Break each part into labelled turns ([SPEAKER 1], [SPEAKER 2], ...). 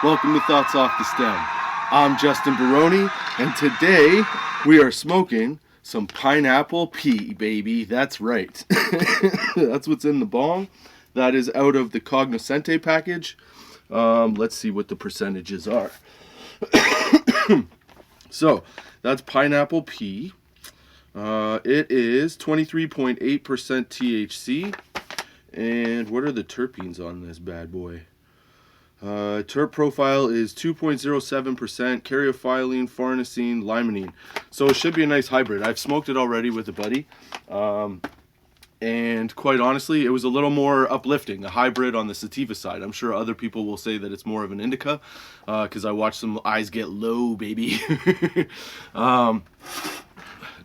[SPEAKER 1] Welcome to Thoughts Off the Stem. I'm Justin Barone, and today we are smoking some pineapple pea, baby. That's right. That's what's in the bong. That is out of the Cognoscente package. Let's see what the percentages are. So, that's pineapple pea. It is 23.8% THC. And what are the terpenes on this bad boy? Terp profile is 2.07%, caryophyllene, farnesene, limonene. So it should be a nice hybrid. I've smoked it already with a buddy. And quite honestly, it was a little more uplifting, a hybrid on the sativa side. I'm sure other people will say that it's more of an indica, because I watched some eyes get low, baby.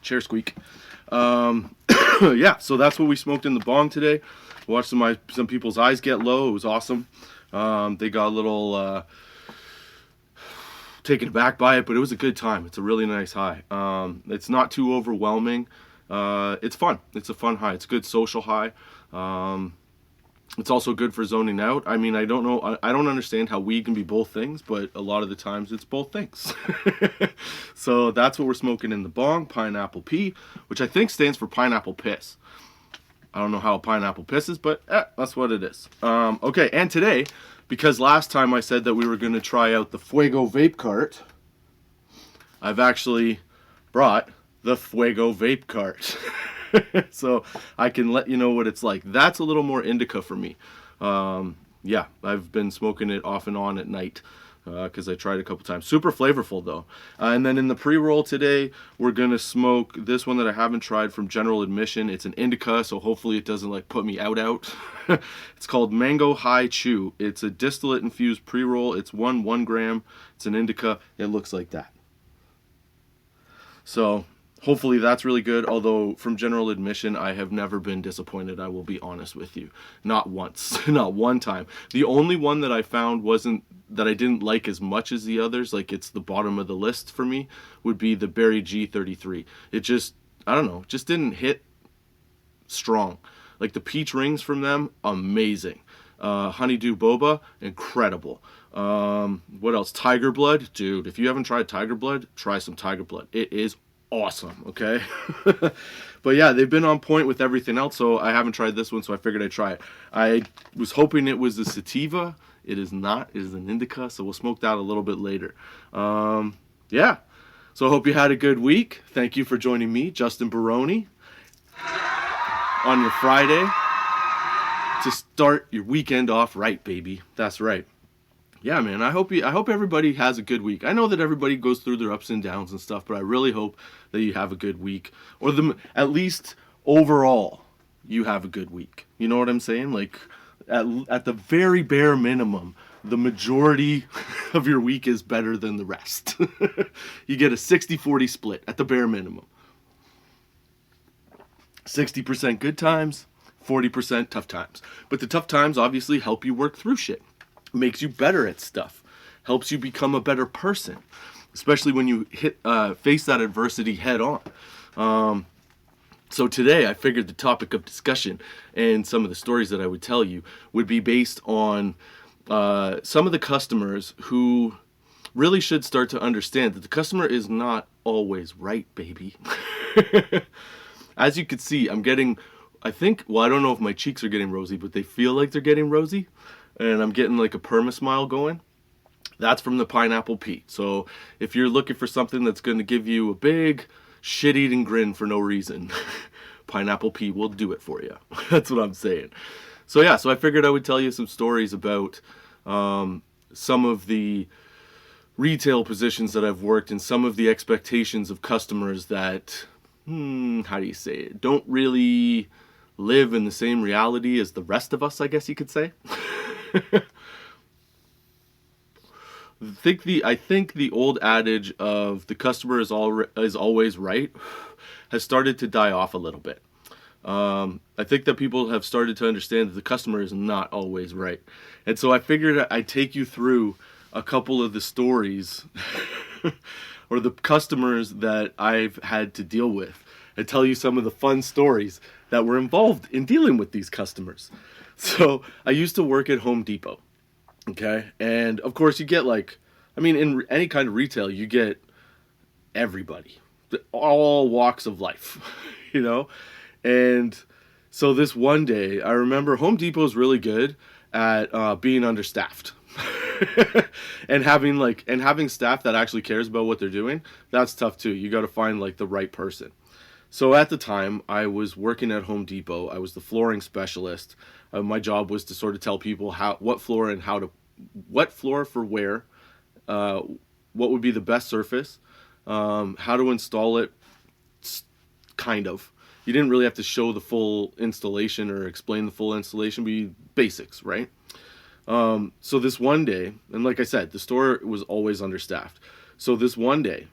[SPEAKER 1] Chair squeak. Yeah, so that's what we smoked in the bong today. Watched some people's eyes get low. It was awesome. They got a little taken aback by it, but it was a good time. It's a really nice high. It's not too overwhelming. It's fun. It's a fun high. It's a good social high. It's also good for zoning out. I mean, I don't know. I don't understand how weed can be both things, but a lot of the times it's both things. So that's what we're smoking in the bong, pineapple pea, which I think stands for pineapple piss. I don't know how a pineapple pisses, but that's what it is. Okay, and today, because last time I said that we were going to try out the Fuego vape cart, I've actually brought the Fuego vape cart. So I can let you know what it's like. That's a little more indica for me. Yeah, I've been smoking it off and on at night because I tried a couple times. Super flavorful though. And then in the pre-roll today, we're going to smoke this one that I haven't tried from General Admission. It's an indica, so hopefully it doesn't like put me out. It's called Mango High Chew. It's a distillate infused pre-roll. It's 1 gram. It's an indica. It looks like that. So hopefully that's really good, although from General Admission, I have never been disappointed, I will be honest with you. Not once. Not one time. The only one that I found that I didn't like as much as the others, like it's the bottom of the list for me, would be the Berry G33. It just, I don't know, just didn't hit strong. Like the peach rings from them, amazing. Honeydew Boba, incredible. What else? Tiger Blood, dude, if you haven't tried Tiger Blood, try some Tiger Blood. It is awesome, okay? But yeah, they've been on point with everything else, so I haven't tried this one, so I figured I'd try it. I was hoping it was a sativa. It is not. It is an indica, so we'll smoke that a little bit later. Yeah, so I hope you had a good week. Thank you for joining me, Justin Barone, on your Friday to start your weekend off right, baby. That's right. Yeah, man, I hope everybody has a good week. I know that everybody goes through their ups and downs and stuff, but I really hope that you have a good week, or at least overall you have a good week. You know what I'm saying? Like at the very bare minimum, the majority of your week is better than the rest. You get a 60-40 split at the bare minimum. 60% good times, 40% tough times. But the tough times obviously help you work through shit. Makes you better at stuff, helps you become a better person, especially when you face that adversity head on. So today I figured the topic of discussion and some of the stories that I would tell you would be based on some of the customers who really should start to understand that the customer is not always right, baby. As you can see, I'm getting, I don't know if my cheeks are getting rosy, but they feel like they're getting rosy. And I'm getting like a perma-smile going. That's from the pineapple pea. So if you're looking for something that's going to give you a big shit-eating grin for no reason, pineapple pea will do it for you. That's what I'm saying. So yeah, so I figured I would tell you some stories about some of the retail positions that I've worked and some of the expectations of customers that, how do you say it, don't really live in the same reality as the rest of us, I guess you could say. I think the old adage of the customer is always right has started to die off a little bit. I think that people have started to understand that the customer is not always right. And so I figured I'd take you through a couple of the stories or the customers that I've had to deal with and tell you some of the fun stories that were involved in dealing with these customers. So I used to work at Home Depot. Okay. And of course, you get like, I mean, in any kind of retail, you get everybody, all walks of life, you know? And so this one day, I remember Home Depot is really good at being understaffed. And having staff that actually cares about what they're doing, that's tough too. You got to find like the right person. So at the time, I was working at Home Depot. I was the flooring specialist. My job was to sort of tell people what floor and what floor for where, what would be the best surface, how to install it, kind of. You didn't really have to show the full installation or explain the full installation, but basics, right? So this one day, and like I said, the store was always understaffed. So this one day,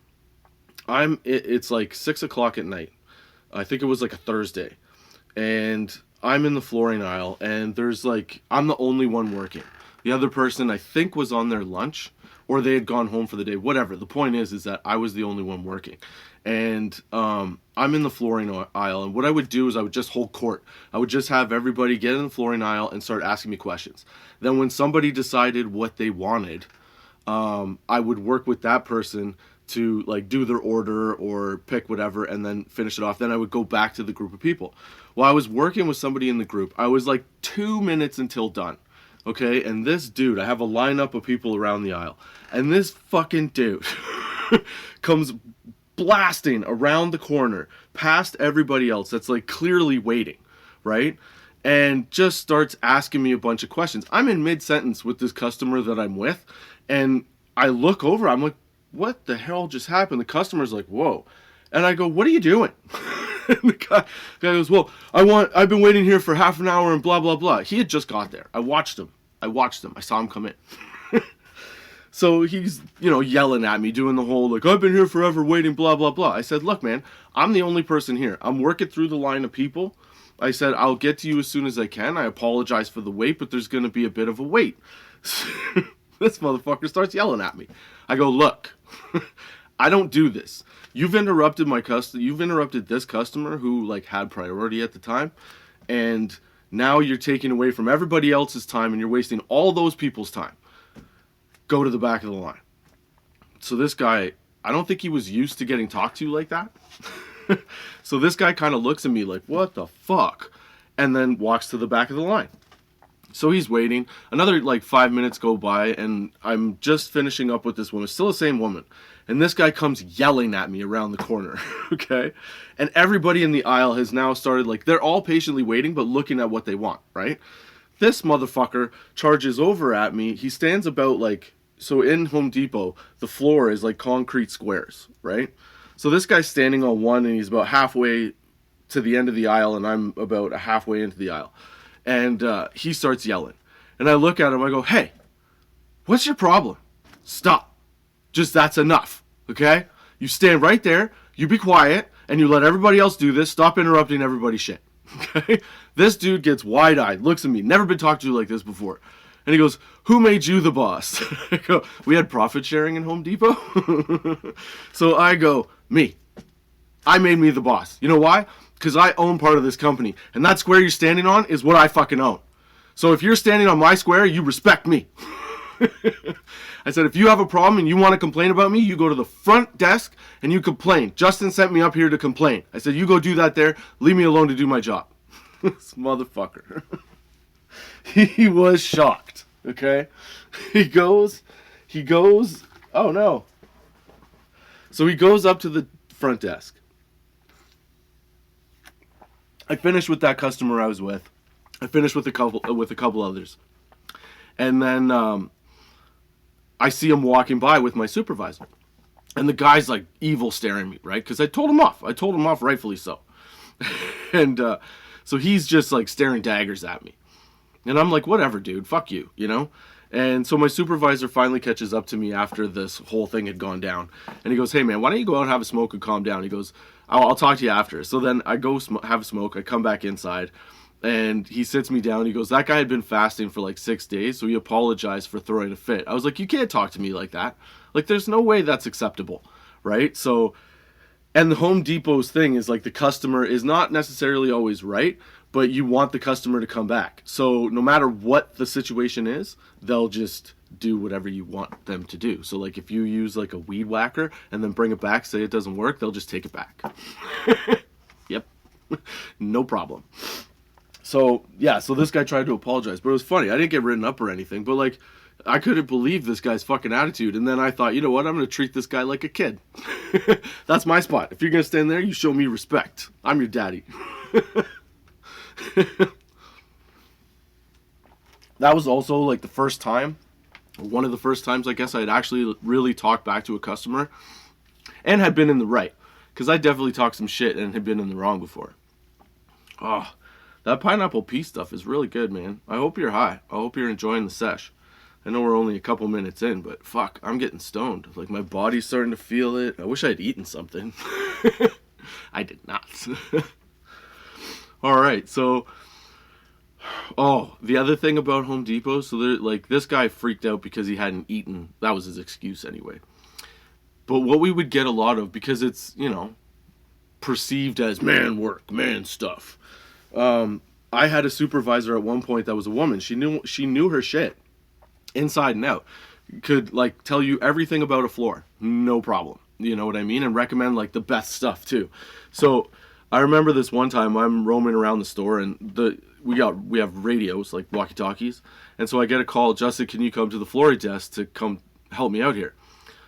[SPEAKER 1] it's like 6 o'clock at night. I think it was like a Thursday, and I'm in the flooring aisle, and I'm the only one working. The other person I think was on their lunch, or they had gone home for the day. Whatever. The point is that I was the only one working, and I'm in the flooring aisle. And what I would do is I would just hold court. I would just have everybody get in the flooring aisle and start asking me questions. Then when somebody decided what they wanted, I would work with that person to like do their order or pick whatever and then finish it off. Then I would go back to the group of people. While I was working with somebody in the group, I was like 2 minutes until done. Okay, and this dude, I have a lineup of people around the aisle, and this fucking dude comes blasting around the corner past everybody else that's like clearly waiting, right? And just starts asking me a bunch of questions. I'm in mid-sentence with this customer that I'm with, and I look over, I'm like, what the hell just happened? The customer's like, whoa. And I go, what are you doing? And the guy goes, well, I've been waiting here for half an hour and blah, blah, blah. He had just got there. I watched him. I saw him come in. So he's, yelling at me, doing the whole, like, I've been here forever waiting, blah, blah, blah. I said, look, man, I'm the only person here. I'm working through the line of people. I said, I'll get to you as soon as I can. I apologize for the wait, but there's going to be a bit of a wait. This motherfucker starts yelling at me. I go, look, I don't do this. You've interrupted this customer who like had priority at the time, and now you're taking away from everybody else's time and you're wasting all those people's time. Go to the back of the line. So this guy, I don't think he was used to getting talked to like that. So this guy kind of looks at me like, what the fuck? And then walks to the back of the line. So he's waiting. Another like 5 minutes go by, and I'm just finishing up with this woman. Still the same woman. And this guy comes yelling at me around the corner, okay? And everybody in the aisle has now started, like, they're all patiently waiting, but looking at what they want, right? This motherfucker charges over at me. He stands about, like, so in Home Depot, the floor is, like, concrete squares, right? So this guy's standing on one, and he's about halfway to the end of the aisle, and I'm about halfway into the aisle. And he starts yelling. And I look at him, I go, hey, what's your problem? Stop. Just that's enough, okay? You stand right there, you be quiet, and you let everybody else do this. Stop interrupting everybody's shit, okay? This dude gets wide-eyed, looks at me, never been talked to like this before. And he goes, who made you the boss? I go, we had profit sharing in Home Depot? So I go, me. I made me the boss. You know why? Because I own part of this company. And that square you're standing on is what I fucking own. So if you're standing on my square, you respect me. I said, if you have a problem and you want to complain about me, you go to the front desk and you complain. Justin sent me up here to complain. I said, you go do that there. Leave me alone to do my job. This motherfucker. He was shocked. Okay? He goes, oh no. So he goes up to the front desk. I finished with that customer I was with. I finished with a couple others. And then I see him walking by with my supervisor. And the guy's like evil staring at me, right? Because I told him off. Rightfully so. And so he's just like staring daggers at me. And I'm like, whatever, dude. Fuck you, you know? And so my supervisor finally catches up to me after this whole thing had gone down. And he goes, hey, man, why don't you go out and have a smoke and calm down? He goes, I'll talk to you after. So then I go have a smoke. I come back inside. And he sits me down. He goes, that guy had been fasting for like 6 days, so he apologized for throwing a fit. I was like, you can't talk to me like that. Like, there's no way that's acceptable, right? So, and the Home Depot's thing is like the customer is not necessarily always right, but you want the customer to come back. So no matter what the situation is, they'll just do whatever you want them to do. So like if you use like a weed whacker and then bring it back, say it doesn't work, they'll just take it back. Yep. No problem. So yeah, so this guy tried to apologize, but it was funny. I didn't get written up or anything, but like I couldn't believe this guy's fucking attitude. And then I thought, you know what? I'm going to treat this guy like a kid. That's my spot. If you're going to stand there, you show me respect. I'm your daddy. That was also like the first time, one of the first times I guess I'd actually really talked back to a customer and had been in the right. Because I definitely talked some shit and had been in the wrong before. Oh, that pineapple pea stuff is really good, man. I hope you're high. I hope you're enjoying the sesh. I know we're only a couple minutes in, but fuck, I'm getting stoned. Like my body's starting to feel it. I wish I'd eaten something. I did not. All right, so the other thing about Home Depot, so like this guy freaked out because he hadn't eaten. That was his excuse anyway. But what we would get a lot of, because it's, you know, perceived as man work, man stuff. I had a supervisor at one point that was a woman. She knew her shit inside and out. Could like tell you everything about a floor, no problem. You know what I mean? And recommend like the best stuff too. So I remember this one time I'm roaming around the store and we have radios, like walkie-talkies, and so I get a call, Justin, can you come to the flooring desk to come help me out here?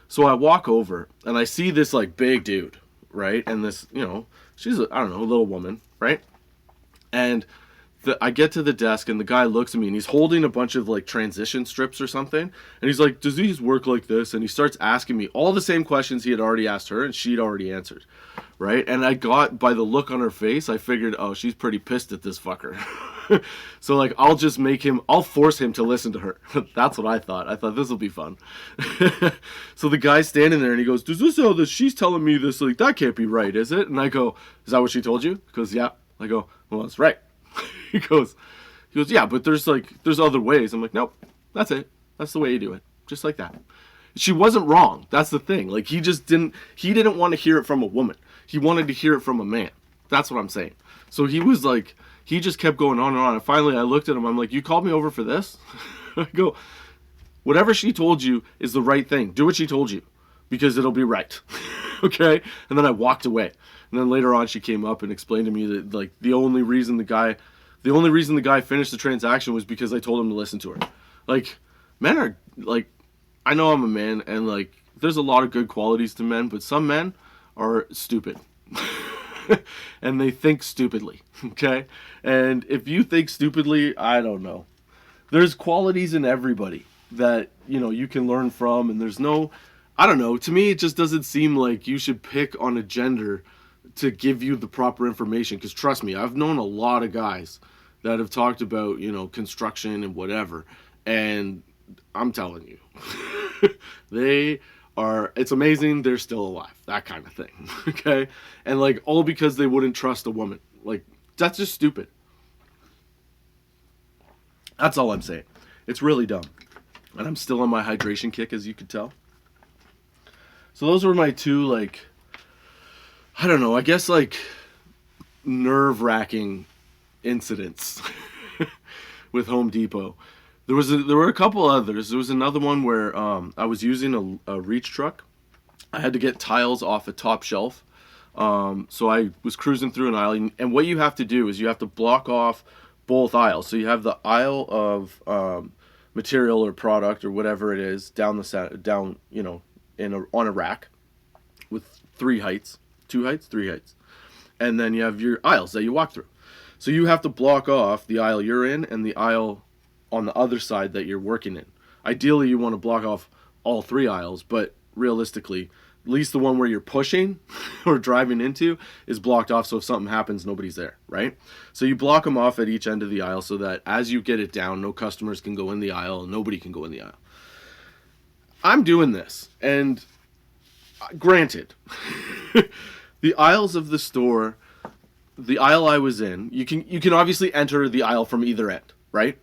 [SPEAKER 1] So I walk over and I see this like big dude, right? And this, you know, she's a little woman, right? And I get to the desk and the guy looks at me and he's holding a bunch of like transition strips or something. And he's like, does these work like this? And he starts asking me all the same questions he had already asked her and she'd already answered. Right? And I got, by the look on her face, I figured, oh, she's pretty pissed at this fucker. So like, I'll force him to listen to her. That's what I thought. I thought this will be fun. So the guy's standing there and he goes, does this how this, she's telling me this, like, that can't be right, is it? And I go, is that what she told you? He goes, yeah. I go, well, that's right. He goes, yeah, but there's other ways. I'm like, nope, that's it. That's the way you do it. Just like that. She wasn't wrong. That's the thing. Like, he didn't want to hear it from a woman. He wanted to hear it from a man. That's what I'm saying. So he was like, he just kept going on and on. And finally I looked at him. I'm like, you called me over for this? I go, whatever she told you is the right thing. Do what she told you because it'll be right. Okay? And then I walked away. And then later on she came up and explained to me that like the only reason the guy finished the transaction was because I told him to listen to her. Like, men are like, I know I'm a man and like there's a lot of good qualities to men, but some men are stupid. And they think stupidly. Okay? And if you think stupidly, I don't know. There's qualities in everybody that, you know, you can learn from, and there's no, I don't know, to me it just doesn't seem like you should pick on a gender to give you the proper information, because trust me, I've known a lot of guys that have talked about, you know, construction and whatever, and I'm telling you, it's amazing they're still alive, that kind of thing. Okay? And like, all because they wouldn't trust a woman. Like, that's just stupid. That's all I'm saying. It's really dumb. And I'm still on my hydration kick, as you could tell. So those were my two, like, I don't know, I guess like nerve-wracking incidents with Home Depot. There were a couple others. There was another one where I was using a reach truck. I had to get tiles off a top shelf. So I was cruising through an aisle, and what you have to do is you have to block off both aisles. So you have the aisle of material or product or whatever it is down you know, on a rack with three heights. And then you have your aisles that you walk through. So you have to block off the aisle you're in and the aisle on the other side that you're working in. Ideally, you want to block off all three aisles, but realistically, at least the one where you're pushing or driving into is blocked off, so if something happens, nobody's there, right? So you block them off at each end of the aisle so that as you get it down, no customers can go in the aisle and nobody can go in the aisle. I'm doing this, and granted, the aisles of the store, the aisle I was in, you can obviously enter the aisle from either end, right?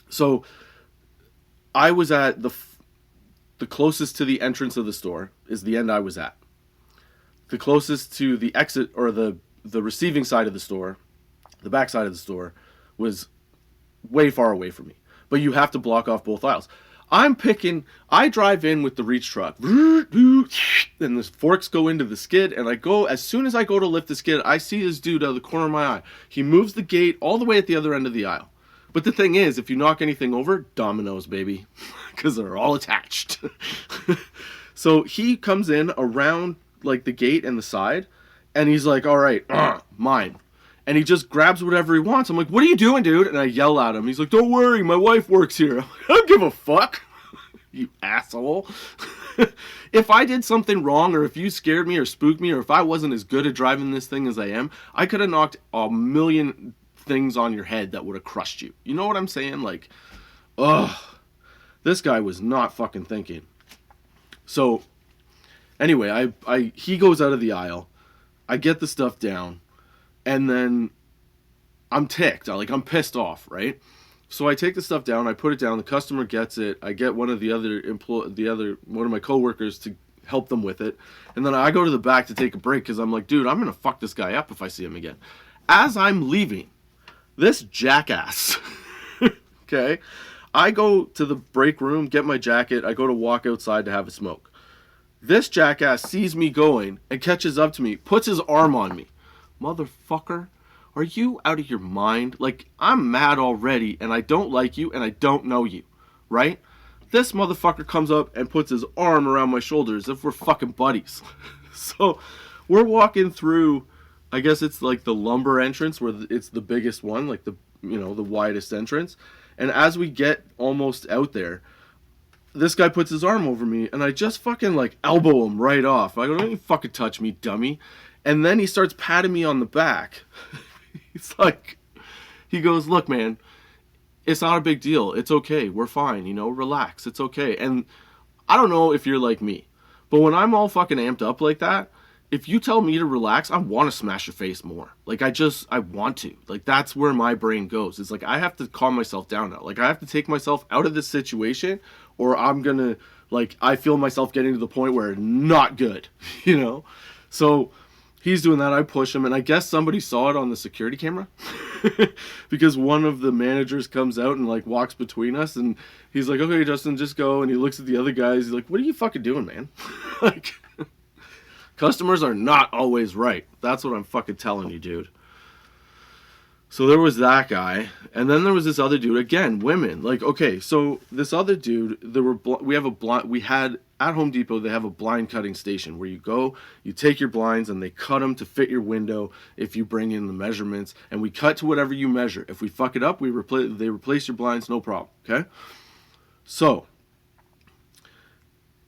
[SPEAKER 1] So I was at the closest to the entrance of the store is the end I was at. The closest to the exit or the receiving side of the store, The backside of the store was way far away from me. But you have to block off both aisles. I drive in with the reach truck, and the forks go into the skid, and as soon as I go to lift the skid, I see this dude out of the corner of my eye. He moves the gate all the way at the other end of the aisle. But the thing is, if you knock anything over, dominoes, baby, because they're all attached. So he comes in around like the gate and the side, and he's like, all right, mine. And he just grabs whatever he wants. I'm like, what are you doing, dude? And I yell at him. He's like, don't worry, my wife works here. I'm like, I don't give a fuck, you asshole. If I did something wrong, or if you scared me or spooked me, or if I wasn't as good at driving this thing as I am, I could have knocked a million things on your head that would have crushed you. You know what I'm saying? Like, ugh. This guy was not fucking thinking. So, anyway, he goes out of the aisle. I get the stuff down. And then I'm ticked. I'm pissed off, right? So I take the stuff down. I put it down. The customer gets it. I get one of one of my coworkers to help them with it. And then I go to the back to take a break because I'm like, dude, I'm going to fuck this guy up if I see him again. As I'm leaving, this jackass, okay, I go to the break room, get my jacket. I go to walk outside to have a smoke. This jackass sees me going and catches up to me, puts his arm on me. Motherfucker, are you out of your mind? Like, I'm mad already, and I don't like you, and I don't know you, right? This motherfucker comes up and puts his arm around my shoulders as if we're fucking buddies. So we're walking through, I guess it's like the lumber entrance where it's the biggest one, like the widest entrance. And as we get almost out there, this guy puts his arm over me, and I just fucking like elbow him right off. I go, don't you fucking touch me, dummy. And then he starts patting me on the back. He goes, look, man, it's not a big deal. It's okay. We're fine. Relax. It's okay. And I don't know if you're like me, but when I'm all fucking amped up like that, if you tell me to relax, I want to smash your face more. I want to. That's where my brain goes. It's I have to calm myself down now. I have to take myself out of this situation, or I'm going to, I feel myself getting to the point where not good, So he's doing that. I push him, and I guess somebody saw it on the security camera because one of the managers comes out and walks between us, and he's like, okay, Justin, just go. And he looks at the other guys. He's like, what are you fucking doing, man? Customers are not always right. That's what I'm fucking telling you, dude. So there was that guy, and then there was this other dude. Again, women. Okay, so this other dude, we had at Home Depot, they have a blind cutting station where you go, you take your blinds, and they cut them to fit your window if you bring in the measurements, and we cut to whatever you measure. If we fuck it up, they replace your blinds, no problem, okay? So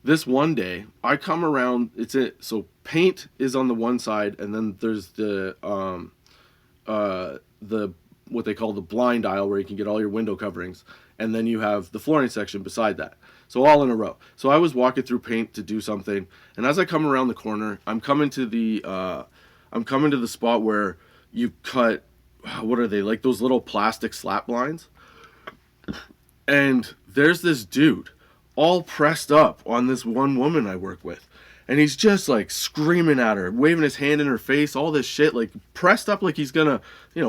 [SPEAKER 1] this one day, I come around, so paint is on the one side, and then there's the what they call the blind aisle where you can get all your window coverings, and then you have the flooring section beside that. So all in a row. So I was walking through paint to do something, and as I come around the corner, I'm coming to the spot where you cut, what are they, those little plastic slat blinds? And there's this dude all pressed up on this one woman I work with. And he's just screaming at her, waving his hand in her face, all this shit, pressed up like he's gonna,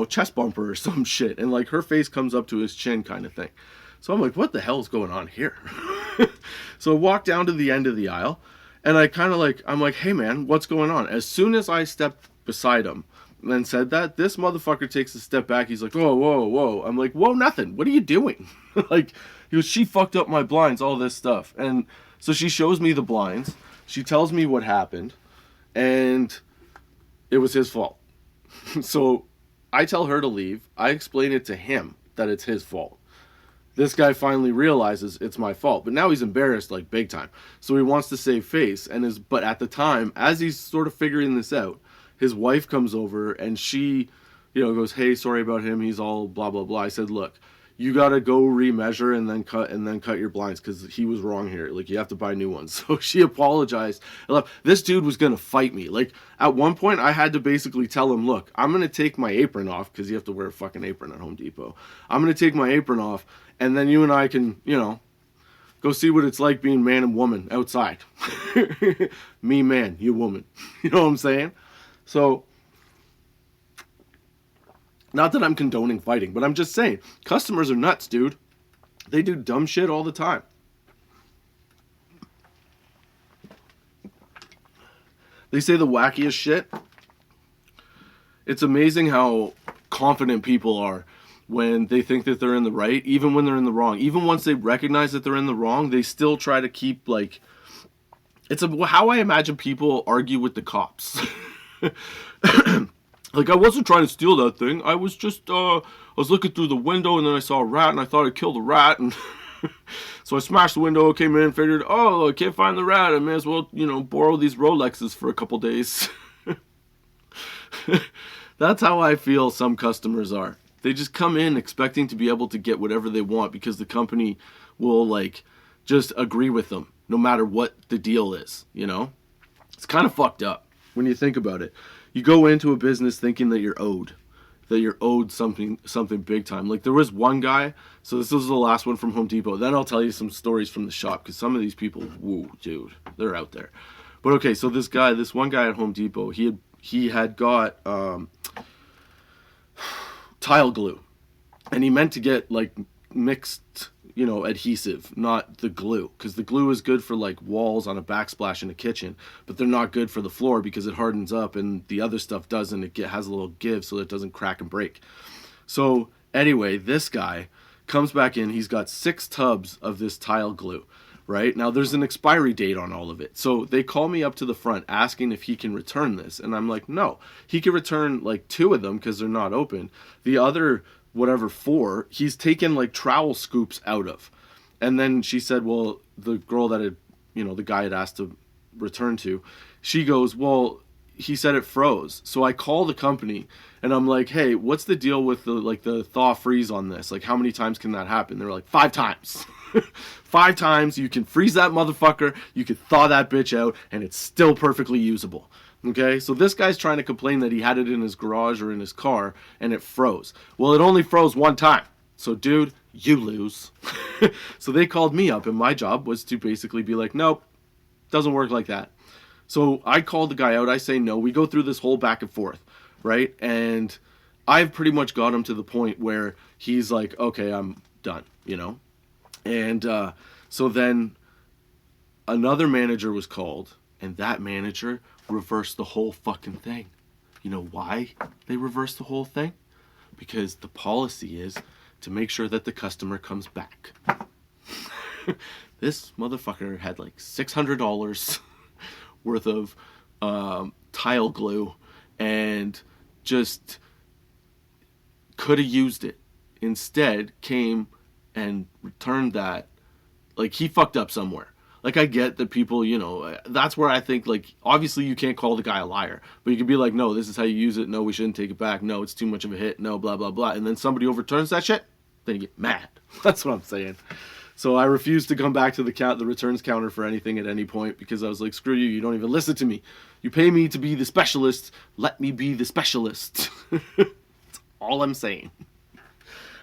[SPEAKER 1] chest bump her or some shit. And her face comes up to his chin kind of thing. So I'm like, what the hell is going on here? So I walk down to the end of the aisle, and I'm like, hey man, what's going on? As soon as I stepped beside him and said that, this motherfucker takes a step back. He's like, whoa, whoa, whoa. I'm like, whoa, nothing. What are you doing? He goes, she fucked up my blinds, all this stuff. And so she shows me the blinds. She tells me what happened, and it was his fault. So I tell her to leave. I explain it to him that it's his fault. This guy finally realizes it's my fault, but now he's embarrassed big time. So he wants to save face, but at the time, as he's sort of figuring this out, his wife comes over and she, goes, hey, sorry about him. He's all blah blah blah. I said, look, you gotta go remeasure and then cut your blinds because he was wrong here. You have to buy new ones. So she apologized. This dude was gonna fight me. At one point, I had to basically tell him, look, I'm gonna take my apron off because you have to wear a fucking apron at Home Depot. I'm gonna take my apron off, and then you and I can, go see what it's like being man and woman outside. Me man, you woman. You know what I'm saying? So Not that I'm condoning fighting, but I'm just saying, customers are nuts, dude. They do dumb shit all the time. They say the wackiest shit. It's amazing how confident people are when they think that they're in the right, even when they're in the wrong. Even once they recognize that they're in the wrong, they still try to keep, like... how I imagine people argue with the cops. Like, I wasn't trying to steal that thing. I was just, I was looking through the window, and then I saw a rat, and I thought I'd kill the rat, and so I smashed the window, came in, figured, oh, I can't find the rat. I may as well, borrow these Rolexes for a couple days. That's how I feel some customers are. They just come in expecting to be able to get whatever they want because the company will, like, just agree with them no matter what the deal is, It's kind of fucked up when you think about it. You go into a business thinking that you're owed something big time. Like, there was one guy, so this was the last one from Home Depot. Then I'll tell you some stories from the shop, because some of these people, whoa, dude, they're out there. But okay, so this one guy at Home Depot, he had got tile glue, and he meant to get, like, mixed adhesive, not the glue, because the glue is good for, like, walls on a backsplash in a kitchen, but they're not good for the floor because it hardens up, and the other stuff doesn't. It has a little give so that it doesn't crack and break. So anyway, this guy comes back in. He's got 6 tubs of this tile glue. Right? Now, there's an expiry date on all of it. So they call me up to the front asking if he can return this. And I'm like, no. He can return, like, 2 of them because they're not open. The other, 4, he's taken, like, trowel scoops out of. And then she said, well, the girl that had, the guy had asked to return to, she goes, well, he said it froze. So I call the company and I'm like, hey, what's the deal with the thaw freeze on this? Like, how many times can that happen? They're like, 5 times. 5 times, you can freeze that motherfucker, you can thaw that bitch out, and it's still perfectly usable. Okay, so this guy's trying to complain that he had it in his garage or in his car, and it froze. Well, it only froze 1 time. So, dude, you lose. So they called me up, and my job was to basically be like, nope, doesn't work like that. So I called the guy out, I say no, we go through this whole back and forth, right? And I've pretty much got him to the point where he's like, okay, I'm done, And so then another manager was called, and that manager reversed the whole fucking thing. You know why they reversed the whole thing? Because the policy is to make sure that the customer comes back. This motherfucker had like $600 worth of tile glue and just could have used it. Instead, came and returned that. Like, he fucked up somewhere. Like, I get that people, that's where I think, like, obviously you can't call the guy a liar, but you can be like, no, this is how you use it. No, we shouldn't take it back. No, it's too much of a hit. No, blah, blah, blah. And then somebody overturns that shit, then you get mad. That's what I'm saying. So I refused to come back to the returns counter for anything at any point because I was like, screw you. You don't even listen to me. You pay me to be the specialist. Let me be the specialist. That's all I'm saying.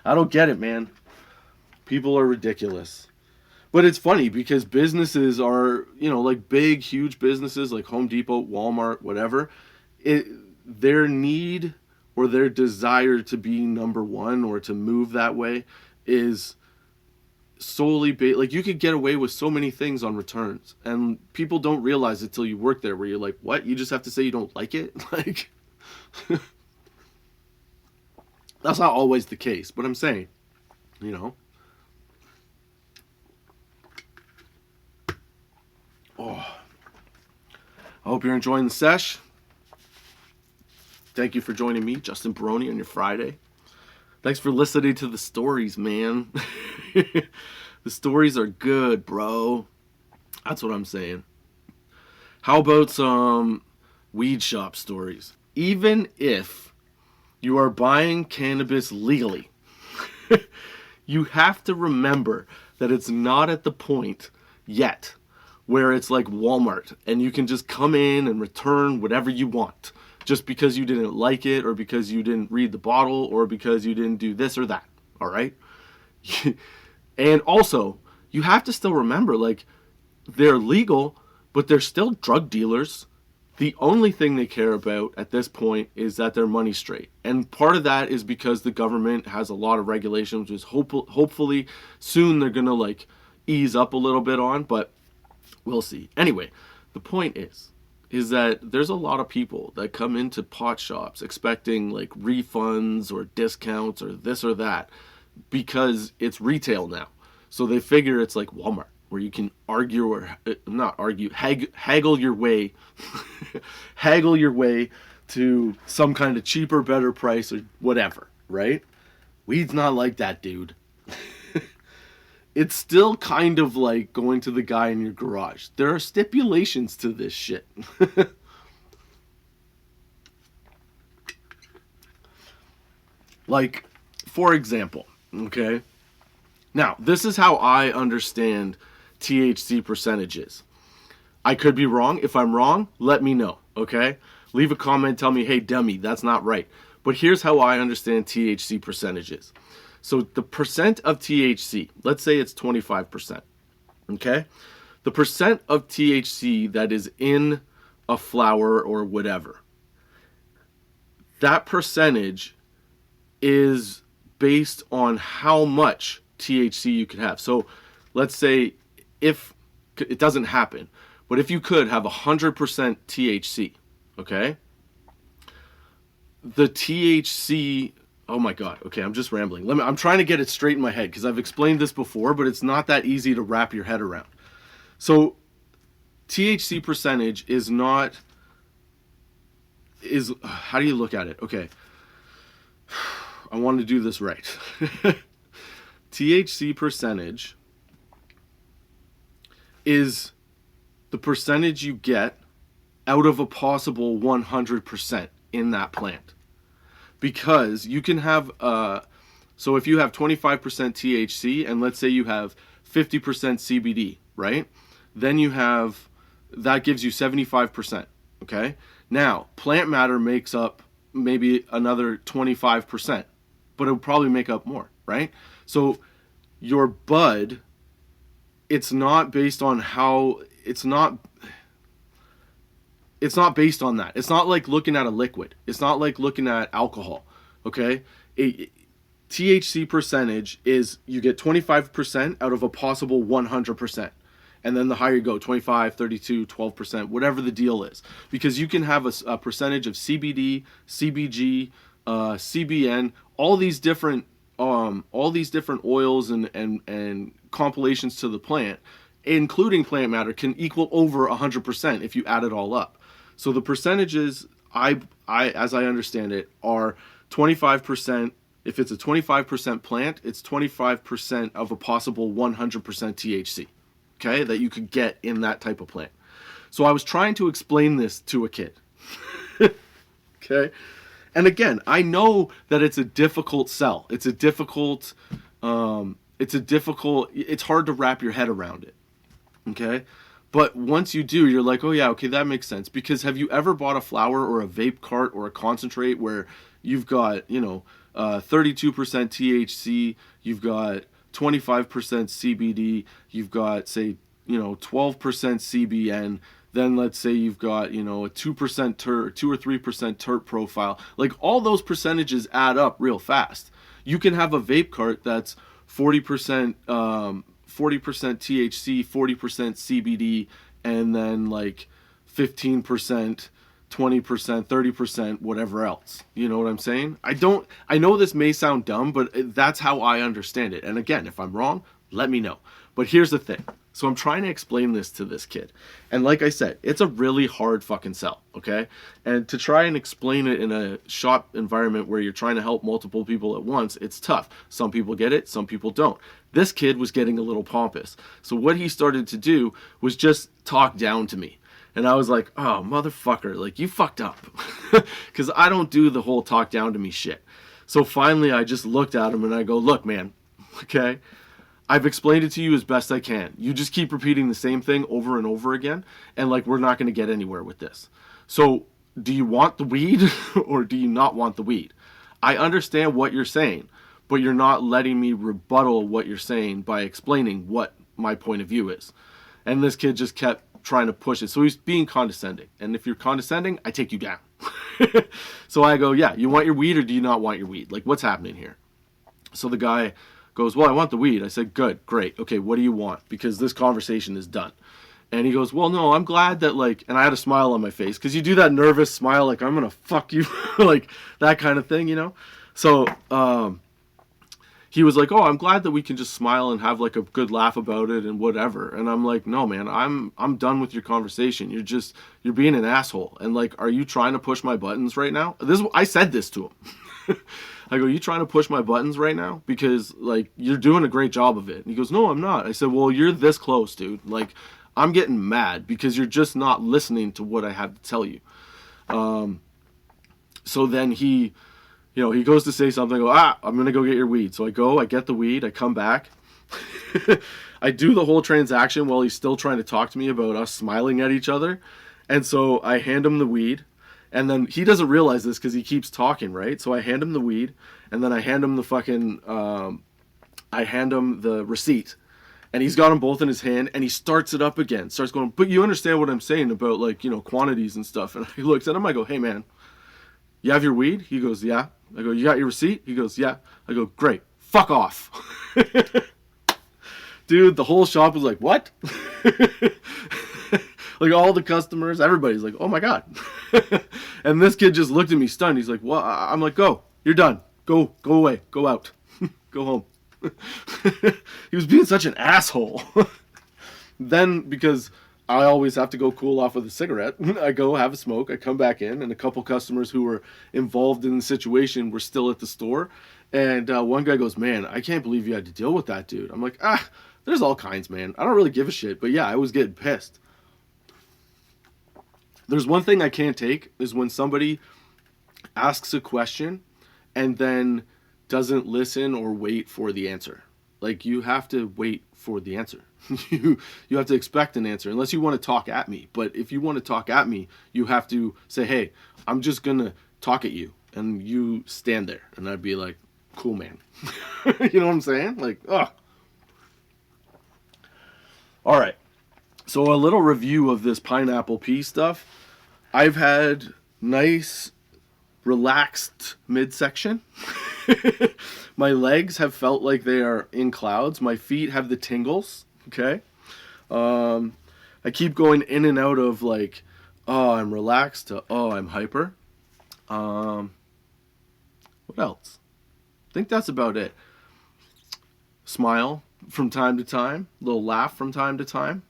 [SPEAKER 1] I don't get it, man. People are ridiculous. But it's funny because businesses are, like big, huge businesses like Home Depot, Walmart, whatever. Their need or their desire to be number one or to move that way is solely like, you could get away with so many things on returns, and people don't realize it till you work there, where you're like, what? You just have to say you don't like it? Like, that's not always the case, but I'm saying, Oh, I hope you're enjoying the sesh. Thank you for joining me, Justin Barone, on your Friday. Thanks for listening to the stories, man. The stories are good, bro. That's what I'm saying. How about some weed shop stories? Even if you are buying cannabis legally, you have to remember that it's not at the point yet where it's like Walmart and you can just come in and return whatever you want just because you didn't like it or because you didn't read the bottle or because you didn't do this or that. All right? And also, you have to still remember, like, they're legal, but they're still drug dealers. The only thing they care about at this point is that their money's straight. And part of that is because the government has a lot of regulations, which hopefully soon they're going to like ease up a little bit on, but we'll see. Anyway, the point is that there's a lot of people that come into pot shops expecting like refunds or discounts or this or that because it's retail now. So they figure it's like Walmart, where you can argue or not argue, haggle your way, haggle your way to some kind of cheaper, better price or whatever, right? Weed's not like that, dude. It's still kind of like going to the guy in your garage. There are stipulations to this shit. Like, for example, okay? Now, this is how I understand THC percentages. I could be wrong. If I'm wrong, let me know, okay? Leave a comment, tell me, hey, dummy, that's not right. But here's how I understand THC percentages. So the percent of THC, let's say it's 25%, okay? The percent of THC that is in a flower or whatever, that percentage is based on how much THC you could have. So let's say if, it doesn't happen, but if you could have 100% THC, okay? The THC, oh my God, okay, I'm just rambling. I'm trying to get it straight in my head because I've explained this before, but it's not that easy to wrap your head around. So THC percentage is how do you look at it? Okay, I want to do this right. THC percentage is the percentage you get out of a possible 100% in that plant. Because you can have, so if you have 25% THC and let's say you have 50% CBD, right? Then you have, that gives you 75%, okay? Now, plant matter makes up maybe another 25%, but it would probably make up more, right? So your bud, it's not based on how, it's not based on that. It's not like looking at a liquid. It's not like looking at alcohol, okay? THC percentage is you get 25% out of a possible 100%. And then the higher you go, 25, 32, 12%, whatever the deal is. Because you can have a percentage of CBD, CBG, CBN, all these different oils and compilations to the plant, including plant matter, can equal over 100% if you add it all up. So the percentages, I as I understand it, are 25%. If it's a 25% plant, it's 25% of a possible 100% THC, okay, that you could get in that type of plant. So I was trying to explain this to a kid, okay? And again, I know that it's a difficult sell. It's hard to wrap your head around it, okay? But once you do, you're like, oh yeah, okay, that makes sense. Because have you ever bought a flower or a vape cart or a concentrate where you've got, 32% THC, you've got 25% CBD, you've got, say, 12% CBN, then let's say you've got, a 2% terp, 2 or 3% terp profile. Like all those percentages add up real fast. You can have a vape cart that's 40% THC, 40% CBD, and then like 15%, 20%, 30%, whatever else. You know what I'm saying? I know this may sound dumb, but that's how I understand it. And again, if I'm wrong, let me know. But here's the thing. So I'm trying to explain this to this kid. And like I said, it's a really hard fucking sell, okay? And to try and explain it in a shop environment where you're trying to help multiple people at once, it's tough. Some people get it, some people don't. This kid was getting a little pompous. So what he started to do was just talk down to me. And I was like, oh, motherfucker, like you fucked up. Because I don't do the whole talk down to me shit. So finally I just looked at him and I go, look, man, okay? I've explained it to you as best I can. You just keep repeating the same thing over and over again, and like we're not going to get anywhere with this. So do you want the weed or do you not want the weed? I understand what you're saying, but you're not letting me rebuttal what you're saying by explaining what my point of view is. And this kid just kept trying to push it. So he's being condescending. And if you're condescending, I take you down. So I go, yeah, you want your weed or do you not want your weed? Like, what's happening here? So the guy goes, well, I want the weed. I said, good, great. Okay, what do you want? Because this conversation is done. And he goes, well, no, I'm glad that, like, and I had a smile on my face. Because you do that nervous smile, like, I'm going to fuck you. Like, that kind of thing, you know? So, he was like, oh, I'm glad that we can just smile and have like a good laugh about it and whatever. And I'm like, no, man, I'm done with your conversation. You're being an asshole. And like, are you trying to push my buttons right now? I said this to him. I go, you trying to push my buttons right now? Because like, you're doing a great job of it. And he goes, no, I'm not. I said, well, you're this close, dude. Like, I'm getting mad because you're just not listening to what I have to tell you. So then he goes to say something. I go, I'm going to go get your weed. So I go, I get the weed. I come back. I do the whole transaction while he's still trying to talk to me about us smiling at each other. And so I hand him the weed. And then he doesn't realize this because he keeps talking, right? So I hand him the weed. And then I hand him the receipt. And he's got them both in his hand. And he starts it up again. Starts going, but you understand what I'm saying about like, quantities and stuff. And he looks at him. I go, hey, man, you have your weed? He goes, yeah. I go, you got your receipt? He goes, yeah. I go, great. Fuck off. Dude, the whole shop was like, what? Like all the customers, everybody's like, oh my God. And this kid just looked at me stunned. He's like, what? I'm like, go. You're done. Go away. Go out. Go home. He was being such an asshole. Then, because I always have to go cool off with a cigarette, I go have a smoke, I come back in, and a couple customers who were involved in the situation were still at the store. And one guy goes, man, I can't believe you had to deal with that dude. I'm like, there's all kinds, man. I don't really give a shit. But yeah, I was getting pissed. There's one thing I can't take is when somebody asks a question and then doesn't listen or wait for the answer. Like, you have to wait for the answer. You have to expect an answer unless you want to talk at me. But if you want to talk at me, you have to say, hey, I'm just going to talk at you. And you stand there. And I'd be like, cool, man. You know what I'm saying? Like, ugh. All right. So a little review of this pineapple pea stuff. I've had nice, relaxed midsection. My legs have felt like they are in clouds. My feet have the tingles. Okay. I keep going in and out of like, oh, I'm relaxed to, oh, I'm hyper. What else? I think that's about it. Smile from time to time. Little laugh from time to time.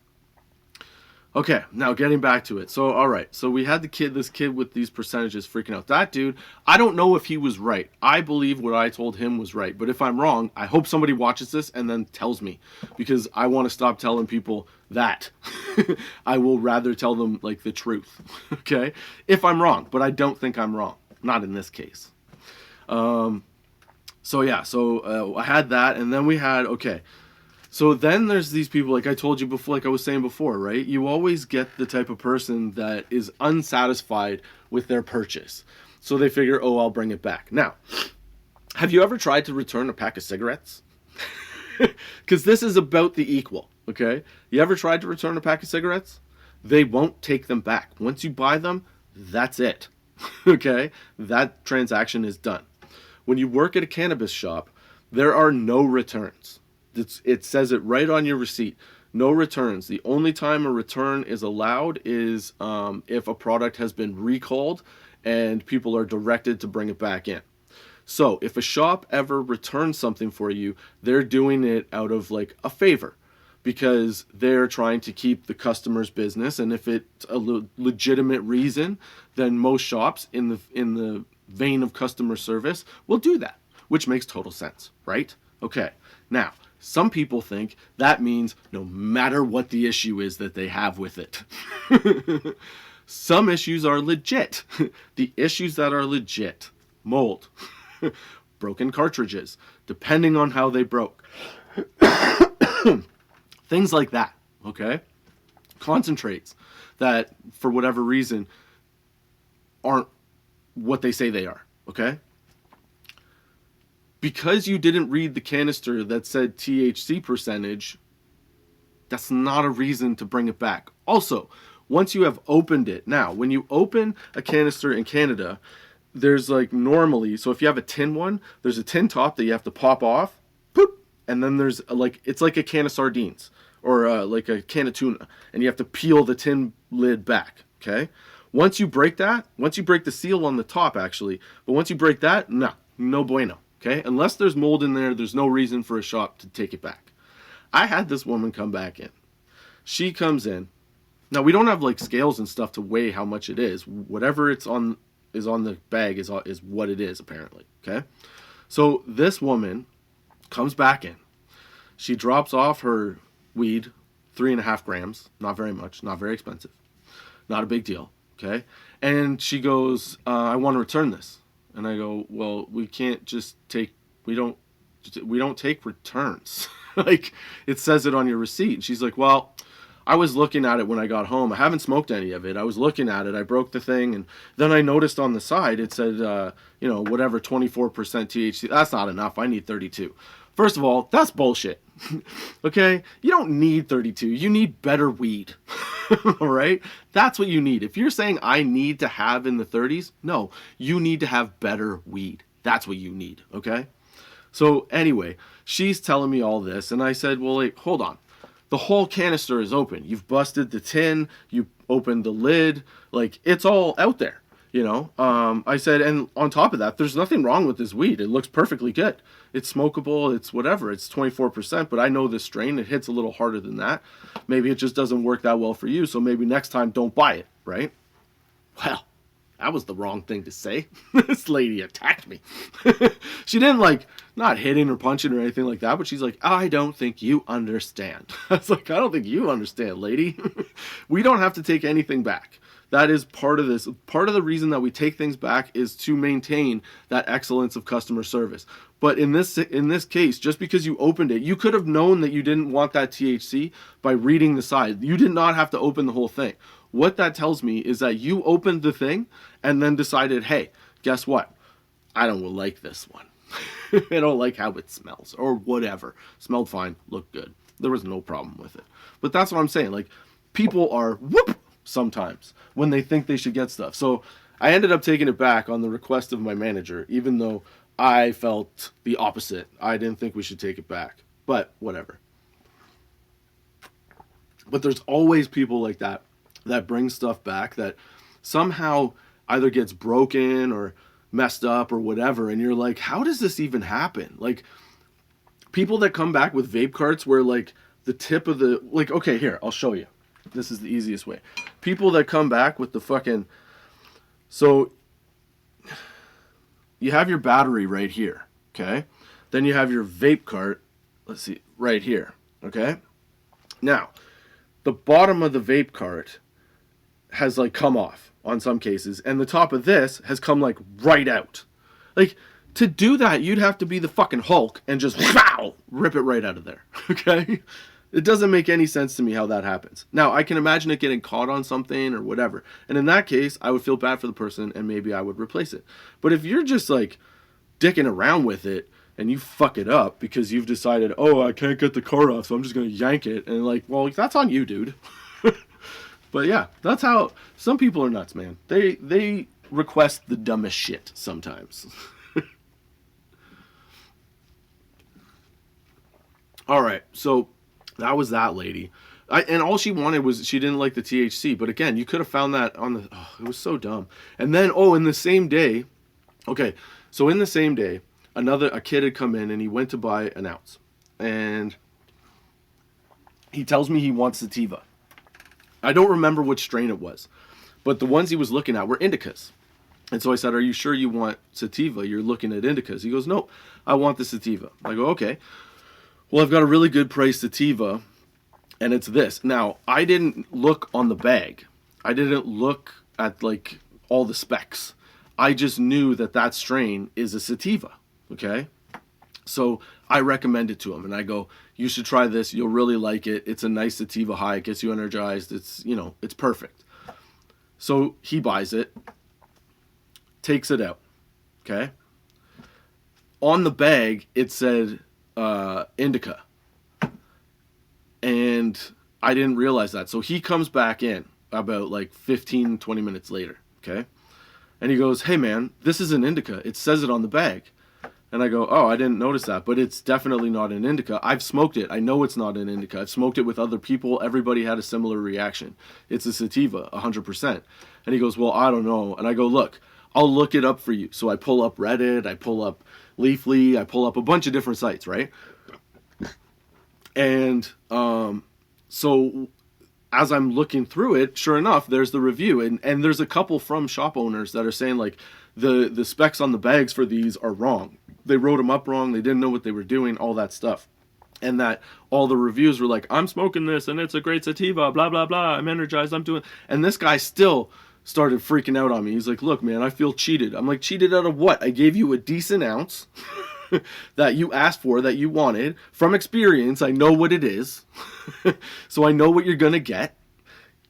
[SPEAKER 1] Okay, now getting back to it. So, all right. So we had this kid with these percentages freaking out. That dude, I don't know if he was right. I believe what I told him was right. But if I'm wrong, I hope somebody watches this and then tells me. Because I want to stop telling people that. I will rather tell them, like, the truth. Okay? If I'm wrong. But I don't think I'm wrong. Not in this case. So I had that. And then we had, okay. So then there's these people, like I told you before, like I was saying before, right? You always get the type of person that is unsatisfied with their purchase. So they figure, oh, I'll bring it back. Now, have you ever tried to return a pack of cigarettes? Because this is about the equal, okay? You ever tried to return a pack of cigarettes? They won't take them back. Once you buy them, that's it, okay? That transaction is done. When you work at a cannabis shop, there are no returns. It says it right on your receipt. No returns. The only time a return is allowed is if a product has been recalled and people are directed to bring it back in. So if a shop ever returns something for you, they're doing it out of like a favor because they're trying to keep the customer's business. And if it's a legitimate reason, then most shops in the vein of customer service will do that, which makes total sense, right? Okay, now, some people think that means no matter what the issue is that they have with it. Some issues are legit. The issues that are legit, mold, broken cartridges, depending on how they broke. Things like that, okay? Concentrates that, for whatever reason, aren't what they say they are, okay? Because you didn't read the canister that said THC percentage, That's not a reason to bring it back. Also, once you have opened it, now, when you open a canister in Canada, there's like normally, so if you have a tin one, there's a tin top that you have to pop off, poop, and then there's like, it's like a can of sardines or like a can of tuna, and you have to peel the tin lid back, okay? Once you break that, once you break the seal on the top actually, but once you break that, no bueno, okay? Unless there's mold in there, there's no reason for a shop to take it back. I had this woman come back in. She comes in. Now, we don't have like scales and stuff to weigh how much it is. Whatever is on the bag is what it is, apparently, okay? So this woman comes back in. She drops off her weed, 3.5 grams, not very much, not very expensive, not a big deal, okay? And she goes, I want to return this. And I go, well, we can't just take, we don't take returns. Like, it says it on your receipt. And she's like, well, I was looking at it when I got home. I haven't smoked any of it. I was looking at it. I broke the thing. And then I noticed on the side, it said, whatever, 24% THC. That's not enough. I need 32. First of all, that's bullshit. Okay? You don't need 32. You need better weed. All right? That's what you need. If you're saying I need to have in the 30s, no, you need to have better weed. That's what you need. Okay? So anyway, she's telling me all this. And I said, well, like, hold on. The whole canister is open. You've busted the tin. You opened the lid. Like, it's all out there. You know, I said, and on top of that, there's nothing wrong with this weed. It looks perfectly good. It's smokable. It's whatever. It's 24%, but I know this strain. It hits a little harder than that. Maybe it just doesn't work that well for you, so maybe next time don't buy it, right? Well, that was the wrong thing to say. This lady attacked me. She didn't, like, not hitting or punching or anything like that, but she's like, I don't think you understand. I was like, I don't think you understand, lady. We don't have to take anything back. That is part of this. Part of the reason that we take things back is to maintain that excellence of customer service. But in this case, just because you opened it, you could have known that you didn't want that THC by reading the side. You did not have to open the whole thing. What that tells me is that you opened the thing and then decided, hey, guess what? I don't like this one. I don't like how it smells or whatever. Smelled fine, looked good. There was no problem with it. But that's what I'm saying. Like, people are sometimes when they think they should get stuff. So I ended up taking it back on the request of my manager, even though I felt the opposite. I didn't think we should take it back, but whatever. But there's always people like that bring stuff back that somehow either gets broken or messed up or whatever. And you're like, how does this even happen? Like, people that come back with vape carts where like the tip of the, like, okay, here, I'll show you. This is the easiest way. People that come back with the fucking... So, you have your battery right here, okay? Then you have your vape cart, let's see, right here, okay? Now, the bottom of the vape cart has, like, come off on some cases, and the top of this has come, like, right out. Like, to do that, you'd have to be the fucking Hulk and just, wow, rip it right out of there, okay? It doesn't make any sense to me how that happens. Now, I can imagine it getting caught on something or whatever. And in that case, I would feel bad for the person and maybe I would replace it. But if you're just like dicking around with it and you fuck it up because you've decided, oh, I can't get the car off, so I'm just going to yank it. And like, well, that's on you, dude. But yeah, that's how some people are nuts, man. They request the dumbest shit sometimes. All right, so... that was that lady. And all she wanted was, she didn't like the THC. But again, you could have found that on the... Oh, it was so dumb. And then, in the same day... Okay, so in the same day, a kid had come in and he went to buy an ounce. And he tells me he wants sativa. I don't remember which strain it was. But the ones he was looking at were indicas. And so I said, are you sure you want sativa? You're looking at indicas. He goes, no, I want the sativa. I go, okay. Well, I've got a really good price sativa, and it's this. Now, I didn't look on the bag. I didn't look at, like, all the specs. I just knew that strain is a sativa, okay? So I recommend it to him, and I go, you should try this. You'll really like it. It's a nice sativa high. It gets you energized. It's, it's perfect. So he buys it, takes it out, okay? On the bag, it said... indica. And And I didn't realize that. So he comes back in about like 15, 20 minutes later, okay? And he goes, hey man, this is an indica. It says it on the bag. And I go, oh, I didn't notice that, but it's definitely not an indica. I've smoked it. I know it's not an indica. I've smoked it with other people. Everybody had a similar reaction. It's a sativa, 100%. And he goes, well, I don't know. And I go, look, I'll look it up for you. So I pull up Reddit, I pull up Leafly, I pull up a bunch of different sites, right? And so as I'm looking through it, sure enough, there's the review. And there's a couple from shop owners that are saying, like, the specs on the bags for these are wrong. They wrote them up wrong. They didn't know what they were doing, all that stuff. And that all the reviews were like, I'm smoking this and it's a great sativa, blah, blah, blah. I'm energized, I'm doing... And this guy still started freaking out on me. He's like, look, man, I feel cheated. I'm like, cheated out of what? I gave you a decent ounce that you asked for, that you wanted. From experience, I know what it is. So I know what you're going to get.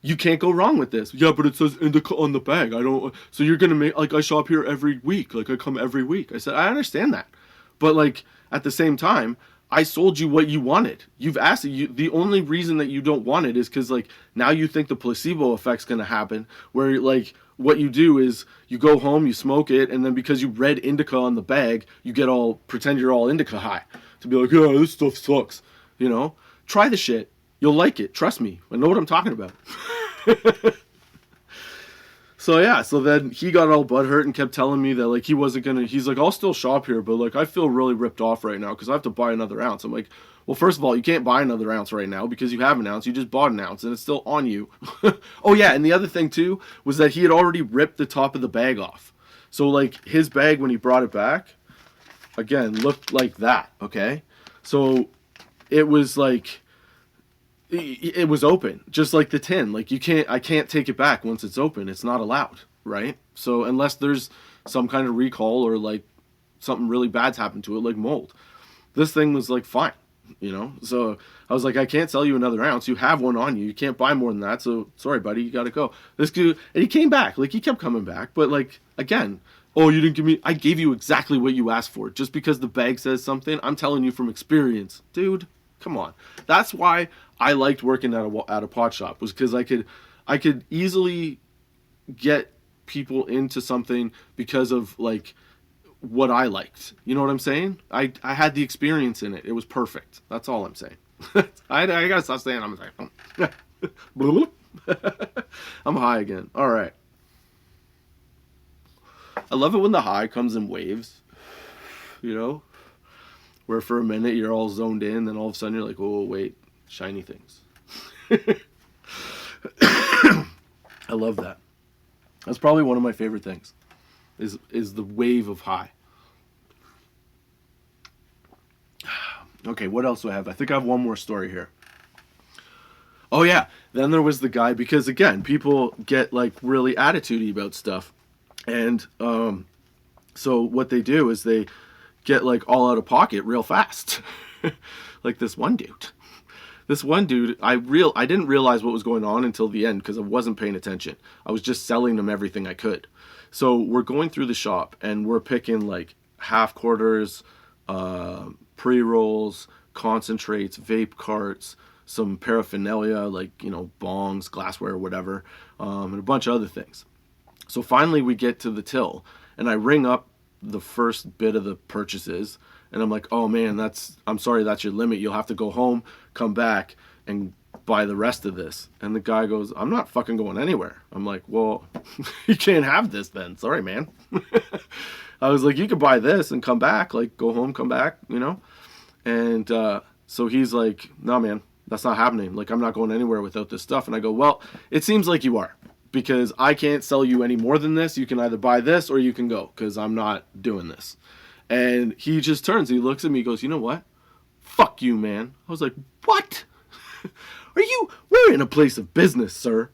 [SPEAKER 1] You can't go wrong with this. Yeah, but it says indica on the bag. I don't... So you're going to make... Like, I shop here every week. Like, I come every week. I said, I understand that. But, like, at the same time, I sold you what you wanted. You've asked it. The only reason that you don't want it is because, like, now you think the placebo effect's going to happen. Where, like, what you do is you go home, you smoke it, and then because you read indica on the bag, you get all... Pretend you're all indica high. To be like, yeah, this stuff sucks. You know? Try the shit. You'll like it. Trust me. I know what I'm talking about. So yeah, so then he got all butthurt and kept telling me that, like, he wasn't gonna... He's like, I'll still shop here, but, like, I feel really ripped off right now because I have to buy another ounce. I'm like, well, first of all, you can't buy another ounce right now because you have an ounce. You just bought an ounce and it's still on you. Oh yeah, and the other thing too was that he had already ripped the top of the bag off. So, like, his bag, when he brought it back, again, looked like that, okay? So it was like... It was open, just like the tin. Like, I can't take it back once it's open. It's not allowed, right? So unless there's some kind of recall or, like, something really bad's happened to it, like mold. This thing was, like, fine, you know? So I was like, I can't sell you another ounce. You have one on you. You can't buy more than that. So sorry, buddy, you gotta go. This dude, and he came back. Like, he kept coming back. But, like, again, oh, you didn't give me... I gave you exactly what you asked for. Just because the bag says something, I'm telling you from experience. Dude, come on. That's why I liked working at a pot shop, was because I could easily get people into something because of, like, what I liked. You know what I'm saying? I had the experience in it. It was perfect. That's all I'm saying. I gotta stop saying I'm like, I'm high again. All right. I love it when the high comes in waves. You know, where for a minute you're all zoned in, then all of a sudden you're like, oh wait. Shiny things. I love that. That's probably one of my favorite things. Is the wave of high. Okay, what else do I have? I think I have one more story here. Oh yeah, then there was the guy, because again, people get, like, really attitudey about stuff. And so what they do is they get, like, all out of pocket real fast. Like this one dude. I didn't realize what was going on until the end because I wasn't paying attention. I was just selling them everything I could. So we're going through the shop and we're picking, like, half quarters, pre-rolls, concentrates, vape carts, some paraphernalia, like, you know, bongs, glassware, whatever, and a bunch of other things. So finally we get to the till and I ring up the first bit of the purchases. And I'm like, oh man, I'm sorry, that's your limit. You'll have to go home, come back, and buy the rest of this. And the guy goes, I'm not fucking going anywhere. I'm like, well, you can't have this then. Sorry, man. I was like, you could buy this and come back, like, go home, come back, you know? And so he's like, no, man, that's not happening. Like, I'm not going anywhere without this stuff. And I go, well, it seems like you are, because I can't sell you any more than this. You can either buy this or you can go, because I'm not doing this. And he just turns, he looks at me, he goes, you know what? Fuck you, man. I was like, what? We're in a place of business, sir.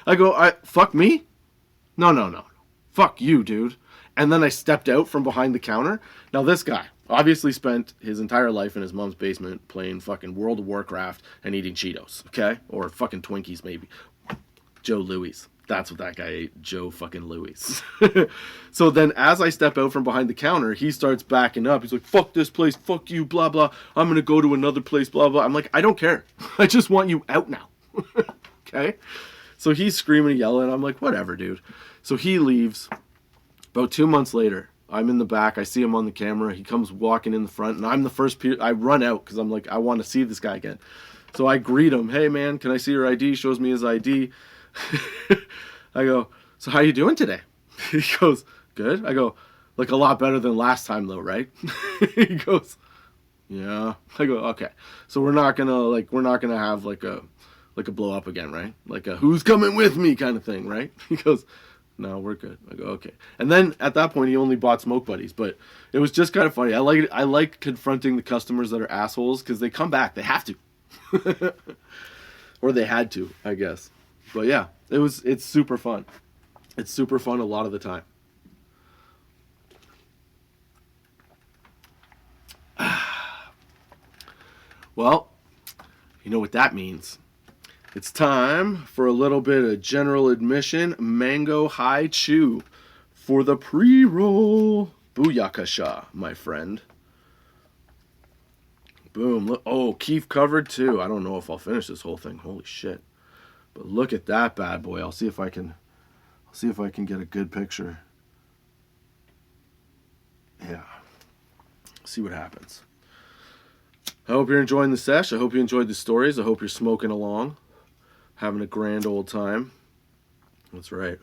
[SPEAKER 1] I go, fuck me? No. Fuck you, dude. And then I stepped out from behind the counter. Now this guy obviously spent his entire life in his mom's basement playing fucking World of Warcraft and eating Cheetos, okay? Or fucking Twinkies, maybe. Joe Louis. That's what that guy ate, Joe fucking Louis. So then as I step out from behind the counter, he starts backing up. He's like, fuck this place, fuck you, blah, blah. I'm going to go to another place, blah, blah. I'm like, I don't care. I just want you out now. Okay? So he's screaming and yelling. I'm like, whatever, dude. So he leaves. About 2 months later, I'm in the back. I see him on the camera. He comes walking in the front, and I'm the first I run out because I'm like, I want to see this guy again. So I greet him. Hey, man, can I see your ID? He shows me his ID. I go, so how you doing today? He goes, good. I go, like a lot better than last time though, right? He goes, yeah. I go, okay. So we're not gonna have like a blow up again, right? Like a who's coming with me kind of thing, right? He goes, no, we're good. I go, okay. And then at that point he only bought Smoke Buddies, but it was just kind of funny. I like confronting the customers that are assholes because they come back. They have to. Or they had to, I guess. But yeah, it's super fun. It's super fun a lot of the time. Well, you know what that means. It's time for a little bit of general admission mango high chew for the pre-roll. Booyakasha, my friend. Boom. Look, oh, Keith covered too. I don't know if I'll finish this whole thing. Holy shit. But look at that bad boy. I'll see if I can get a good picture. Yeah. See what happens. I hope you're enjoying the sesh. I hope you enjoyed the stories. I hope you're smoking along. Having a grand old time. That's right.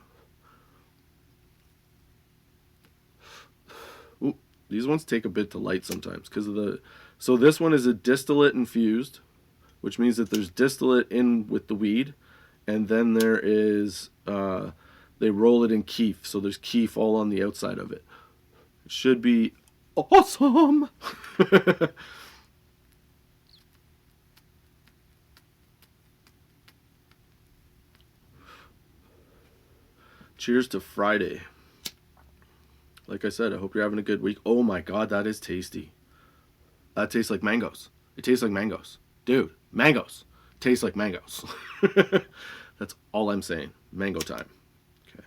[SPEAKER 1] Ooh, these ones take a bit to light sometimes because of the... So this one is a distillate infused, which means that there's distillate in with the weed. And then there is, they roll it in keef. So there's keef all on the outside of it. It should be awesome. Cheers to Friday. Like I said, I hope you're having a good week. Oh my God, that is tasty. That tastes like mangoes. It tastes like mangoes. Dude, mangoes. Tastes like mangoes. That's all I'm saying. Mango time. Okay.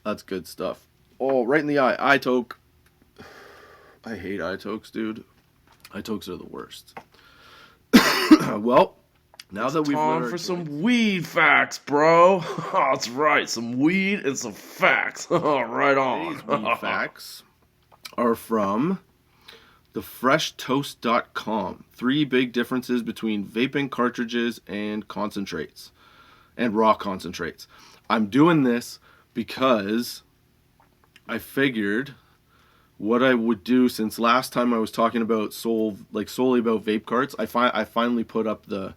[SPEAKER 1] That's good stuff. Oh, right in the eye. Eye toke. I hate eye tokes, dude. Eye tokes are the worst. Well, now that we've
[SPEAKER 2] time for some weed facts, bro. That's right. Some weed and some facts. Right on.
[SPEAKER 1] These weed facts are from thefreshtoast.com. 3 big differences between vaping cartridges and concentrates and raw concentrates. I'm doing this because I figured what I would do, since last time I was talking about solely about vape carts. I finally put up the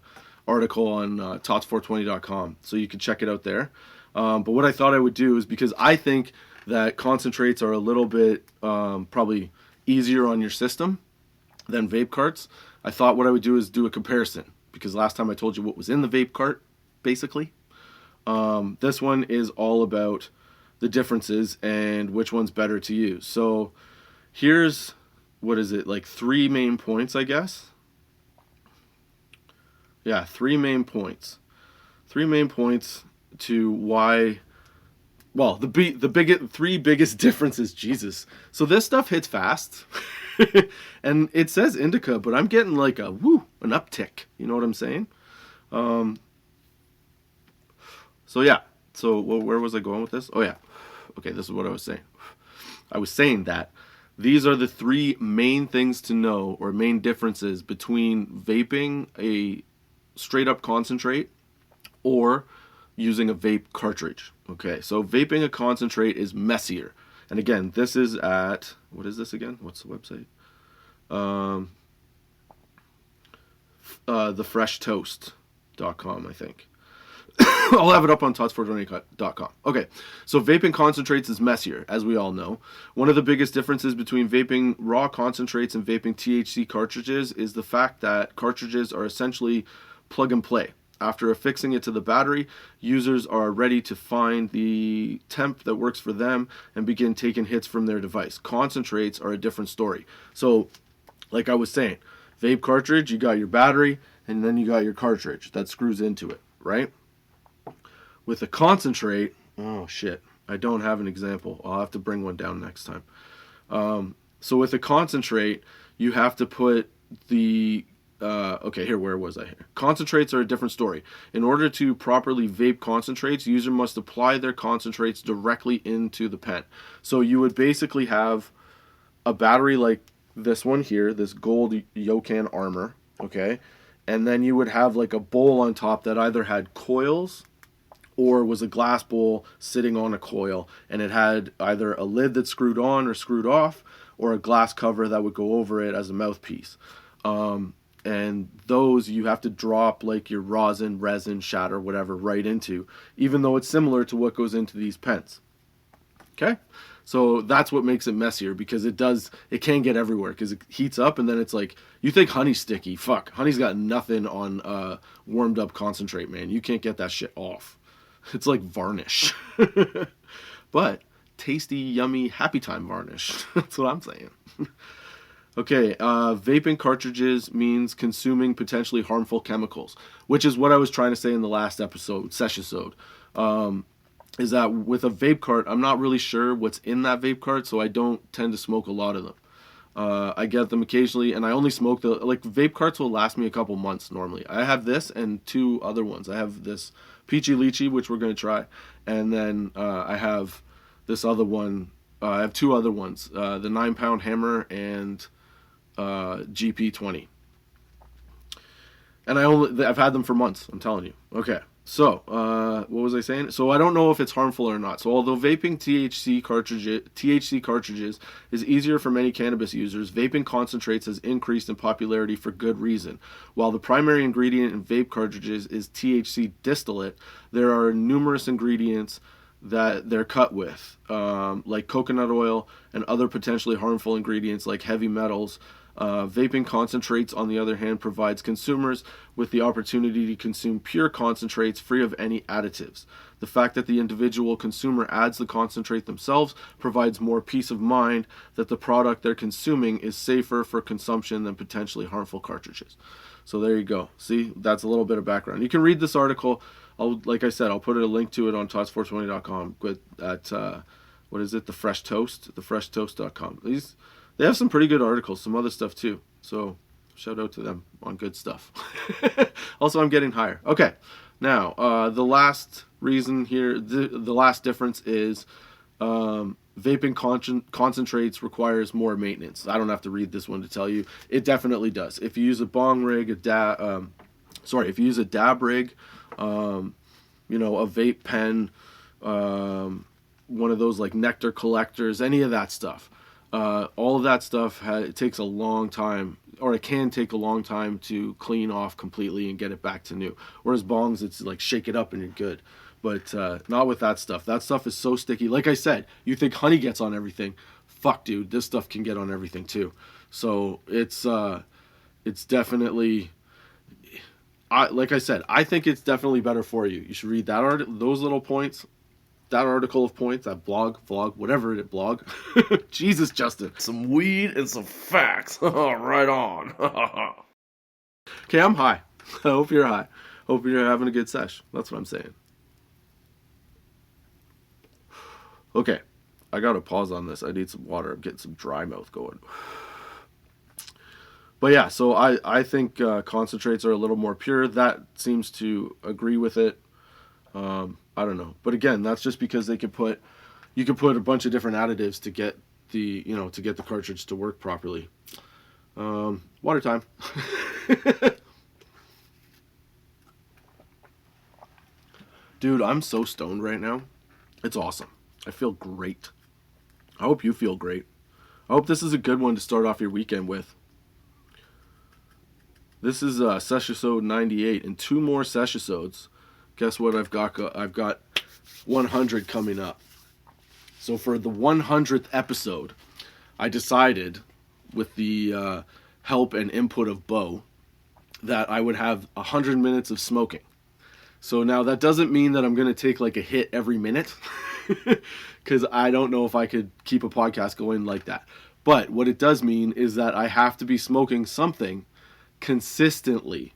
[SPEAKER 1] article on tots420.com, so you can check it out there. But what I thought I would do is, because I think that concentrates are a little bit probably easier on your system than vape carts, I thought what I would do is do a comparison, because last time I told you what was in the vape cart, basically. This one is all about the differences and which one's better to use. So here's, what is it, like 3 main points, I guess? Yeah, 3 main points. 3 main points to why... Well, the 3 biggest differences, Jesus. So this stuff hits fast, and it says indica, but I'm getting like an uptick. You know what I'm saying? So yeah. So where was I going with this? Oh yeah. Okay, this is what I was saying. I was saying that these are the 3 main things to know, or main differences between vaping a straight up concentrate or using a vape cartridge. Okay, so vaping a concentrate is messier. And again, this is at, what is this again? What's the website? Thefreshtoast.com, I think. I'll have it up on tots420.com. Okay, so vaping concentrates is messier, as we all know. One of the biggest differences between vaping raw concentrates and vaping THC cartridges is the fact that cartridges are essentially plug and play. After affixing it to the battery, users are ready to find the temp that works for them and begin taking hits from their device. Concentrates are a different story. So, like I was saying, vape cartridge, you got your battery, and then you got your cartridge that screws into it, right? With a concentrate, oh shit, I don't have an example. I'll have to bring one down next time. So with a concentrate, you have to put the okay, here, where was I here? Concentrates are a different story. In order to properly vape concentrates, user must apply their concentrates directly into the pen. So you would basically have a battery like this one here, this gold Yokan Armor, okay? And then you would have like a bowl on top that either had coils or was a glass bowl sitting on a coil, and it had either a lid that screwed on or screwed off, or a glass cover that would go over it as a mouthpiece. And those you have to drop like your rosin, resin, shatter, whatever, right into, even though it's similar to what goes into these pens. Okay? So that's what makes it messier, because it can get everywhere, because it heats up, and then it's like, you think honey's sticky. Fuck, honey's got nothing on warmed up concentrate, man. You can't get that shit off. It's like varnish. But tasty, yummy, happy time varnish. That's what I'm saying. Okay, vaping cartridges means consuming potentially harmful chemicals, which is what I was trying to say in the last episode, session-sode. Is that with a vape cart, I'm not really sure what's in that vape cart, so I don't tend to smoke a lot of them. I get them occasionally, and I only smoke vape carts will last me a couple months normally. I have this and two other ones. I have this Peachy Lychee, which we're going to try, and then I have this other one. I have two other ones, the 9-pound hammer and GP20. And I've had them for months, I'm telling you. Okay. So, what was I saying? So I don't know if it's harmful or not. So although vaping THC cartridges is easier for many cannabis users, vaping concentrates has increased in popularity for good reason. While the primary ingredient in vape cartridges is THC distillate, there are numerous ingredients that they're cut with, like coconut oil and other potentially harmful ingredients like heavy metals. Vaping concentrates, on the other hand, provides consumers with the opportunity to consume pure concentrates free of any additives. The fact that the individual consumer adds the concentrate themselves provides more peace of mind that the product they're consuming is safer for consumption than potentially harmful cartridges. So there you go. See, that's a little bit of background. You can read this article. Like I said, I'll put a link to it on tots420.com at what is it? The Fresh Toast, thefreshtoast.com. They have some pretty good articles, some other stuff too. So shout out to them on good stuff. Also, I'm getting higher. Okay, now the last reason here, the last difference is vaping concentrates requires more maintenance. I don't have to read this one to tell you. It definitely does. If you use a bong rig, if you use a dab rig, a vape pen, one of those like nectar collectors, any of that stuff. All of that stuff, it takes a long time, or it can take a long time to clean off completely and get it back to new. Whereas bongs, it's like shake it up and you're good. But not with that stuff. That stuff is so sticky. Like I said, you think honey gets on everything. Fuck, dude, this stuff can get on everything too. So it's definitely, like I said, I think it's definitely better for you. You should read those little points. That article of points, that blog, whatever it blog. Jesus, Justin.
[SPEAKER 2] Some weed and some facts. Right on.
[SPEAKER 1] Okay, I'm high. I hope you're high. Hope you're having a good sesh. That's what I'm saying. Okay, I gotta pause on this. I need some water. I'm getting some dry mouth going. But yeah, so I think concentrates are a little more pure. That seems to agree with it. I don't know, but again, that's just because you can put a bunch of different additives to get the cartridge to work properly. Water time. Dude, I'm so stoned right now. It's awesome. I feel great. I hope you feel great. I hope this is a good one to start off your weekend with. This is session 98, and 2 more sessions. Guess what I've got? I've got 100 coming up. So for the 100th episode, I decided, with the help and input of Bo, that I would have 100 minutes of smoking. So now that doesn't mean that I'm going to take like a hit every minute, because I don't know if I could keep a podcast going like that. But what it does mean is that I have to be smoking something consistently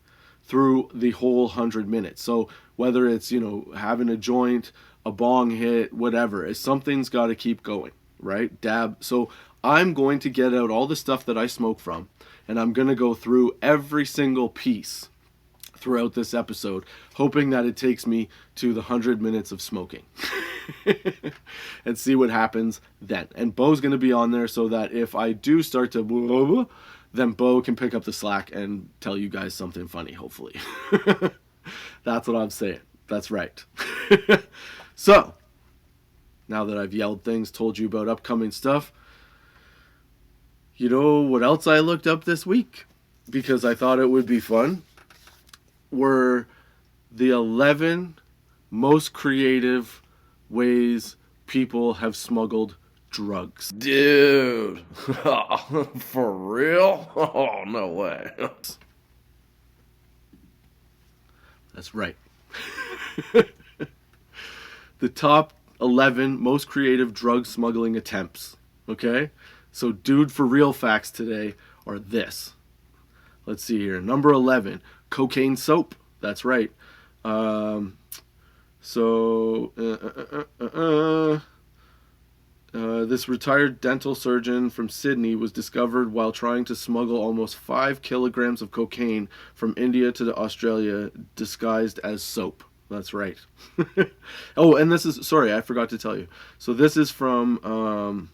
[SPEAKER 1] through the whole 100 minutes. So whether it's, having a joint, a bong hit, whatever, something's got to keep going, right? Dab. So I'm going to get out all the stuff that I smoke from, and I'm going to go through every single piece throughout this episode, hoping that it takes me to the 100 minutes of smoking and see what happens then. And Bo's going to be on there so that if I do start to then Bo can pick up the slack and tell you guys something funny, hopefully. That's what I'm saying. That's right. So, now that I've yelled things, told you about upcoming stuff, you know what else I looked up this week? Because I thought it would be fun. Were the 11 most creative ways people have smuggled drugs.
[SPEAKER 2] Dude. For real? Oh, no way.
[SPEAKER 1] That's right. The top 11 most creative drug smuggling attempts. Okay? So, dude, for real facts today are this. Let's see here. Number 11, cocaine soap. That's right. This retired dental surgeon from Sydney was discovered while trying to smuggle almost 5 kilograms of cocaine from India to Australia disguised as soap. That's right. Oh, and this is, sorry, I forgot to tell you. So this is from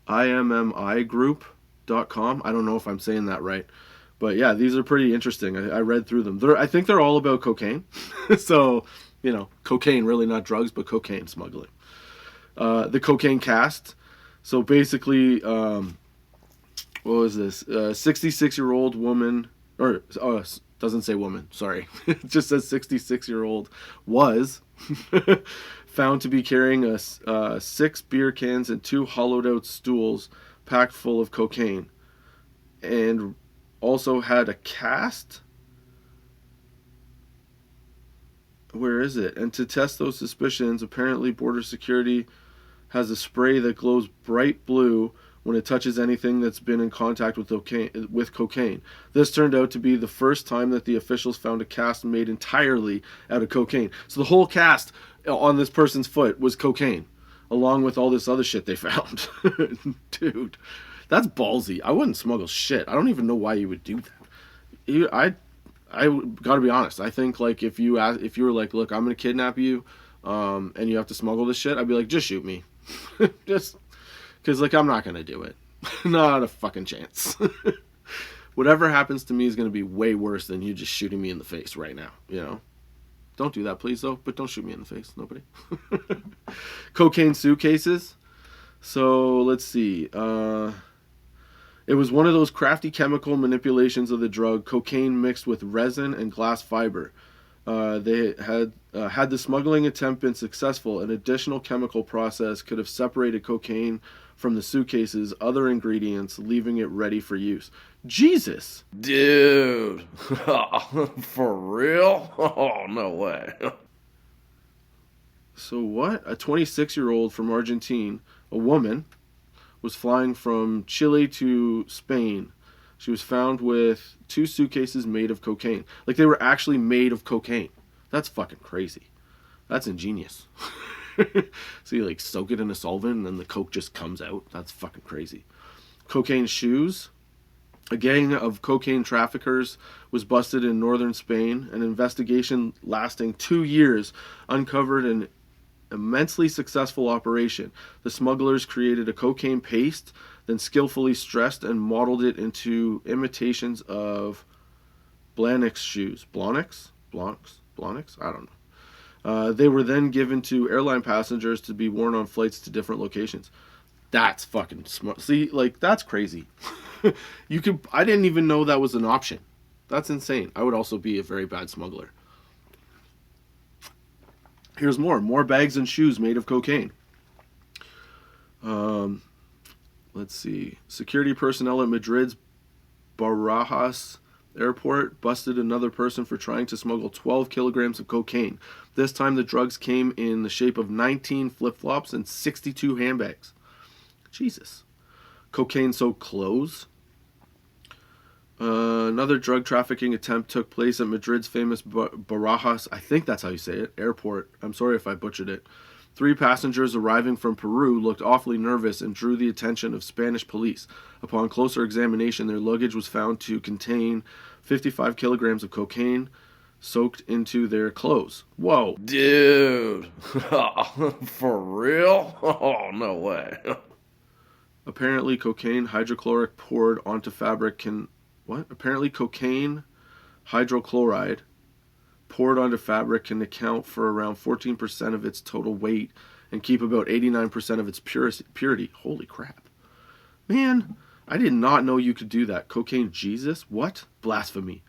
[SPEAKER 1] immigroup.com. I don't know if I'm saying that right. But yeah, these are pretty interesting. I read through them. I think they're all about cocaine. So, cocaine, really not drugs, but cocaine smuggling. The cocaine cast. So basically, what was this? 66-year-old woman, or doesn't say woman, sorry. It just says 66-year-old was found to be carrying 6 beer cans and 2 hollowed out stools packed full of cocaine. And also had a cast. Where is it? And to test those suspicions, apparently border security has a spray that glows bright blue when it touches anything that's been in contact with cocaine. This turned out to be the first time that the officials found a cast made entirely out of cocaine. So the whole cast on this person's foot was cocaine, along with all this other shit they found. Dude, that's ballsy. I wouldn't smuggle shit. I don't even know why you would do that. I gotta be honest. I think like if you were like, look, I'm gonna kidnap you, and you have to smuggle this shit, I'd be like, just shoot me, just because like I'm not gonna do it. Not a fucking chance. Whatever happens to me is gonna be way worse than you just shooting me in the face right now. Don't do that, please, though. But don't shoot me in the face, nobody. Cocaine suitcases. So let's see. It was one of those crafty chemical manipulations of the drug, cocaine mixed with resin and glass fiber. They had the smuggling attempt been successful, an additional chemical process could have separated cocaine from the suitcase's other ingredients, leaving it ready for use. Jesus!
[SPEAKER 2] Dude! For real? Oh, no way.
[SPEAKER 1] So what? A 26-year-old from Argentina, a woman, was flying from Chile to Spain. She was found with 2 suitcases made of cocaine. Like, they were actually made of cocaine. That's fucking crazy. That's ingenious. So you, like, soak it in a solvent and then the coke just comes out. That's fucking crazy. Cocaine shoes. A gang of cocaine traffickers was busted in northern Spain. An investigation lasting 2 years uncovered an immensely successful operation. The smugglers created a cocaine paste, then skillfully stressed and modeled it into imitations of Blahnik's shoes. Blahnik's? I don't know. They were then given to airline passengers to be worn on flights to different locations. That's fucking smart. See, like, that's crazy. I didn't even know that was an option. That's insane. I would also be a very bad smuggler. Here's more bags and shoes made of cocaine. Let's see. Security personnel at Madrid's Barajas airport busted another person for trying to smuggle 12 kilograms of cocaine. This time the drugs came in the shape of 19 flip-flops and 62 handbags. Jesus. Cocaine soaked clothes. Another drug trafficking attempt took place at Madrid's famous Barajas, I think that's how you say it, airport. I'm sorry if I butchered it. 3 passengers arriving from Peru looked awfully nervous and drew the attention of Spanish police. Upon closer examination, their luggage was found to contain 55 kilograms of cocaine soaked into their clothes. Whoa.
[SPEAKER 2] Dude. For real? Oh, no way.
[SPEAKER 1] Apparently, cocaine hydrochloric poured onto fabric can... What? Apparently, cocaine hydrochloride poured onto fabric can account for around 14% of its total weight and keep about 89% of its purity. Holy crap. Man, I did not know you could do that. Cocaine Jesus? What? Blasphemy.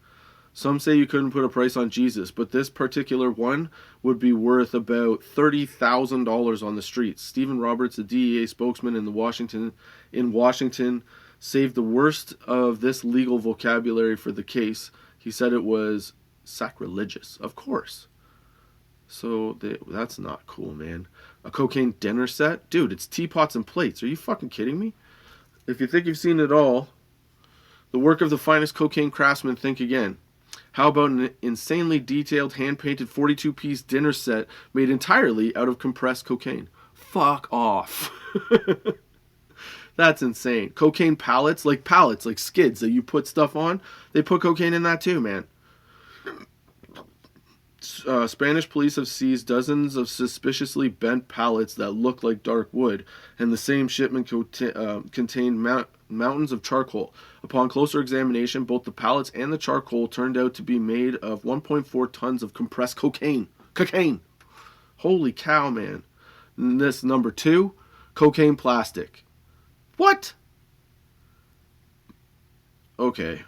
[SPEAKER 1] Some say you couldn't put a price on Jesus, but this particular one would be worth about $30,000 on the streets. Stephen Roberts, the DEA spokesman in Washington, saved the worst of this legal vocabulary for the case. He said it was sacrilegious, of course. So that's not cool, man. A cocaine dinner set? Dude, it's teapots and plates. Are you fucking kidding me? If you think you've seen it all, the work of the finest cocaine craftsmen, think again. How about an insanely detailed, hand-painted 42-piece dinner set made entirely out of compressed cocaine? Fuck off. That's insane. Cocaine pallets, like skids that you put stuff on, they put cocaine in that too, man. Spanish police have seized dozens of suspiciously bent pallets that look like dark wood, and the same shipment contained mountains of charcoal. Upon closer examination, both the pallets and the charcoal turned out to be made of 1.4 tons of compressed cocaine. Cocaine! Holy cow, man. And this number 2, cocaine plastic. What? Okay.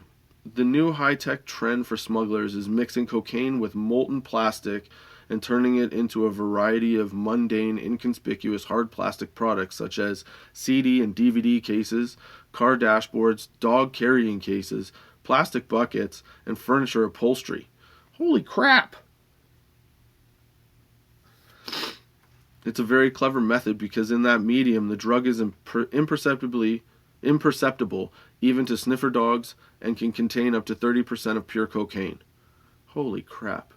[SPEAKER 1] The new high-tech trend for smugglers is mixing cocaine with molten plastic and turning it into a variety of mundane, inconspicuous hard plastic products such as CD and DVD cases, car dashboards, dog carrying cases, plastic buckets, and furniture upholstery. Holy crap! It's a very clever method because in that medium the drug is imperceptible even to sniffer dogs and can contain up to 30% of pure cocaine. Holy crap.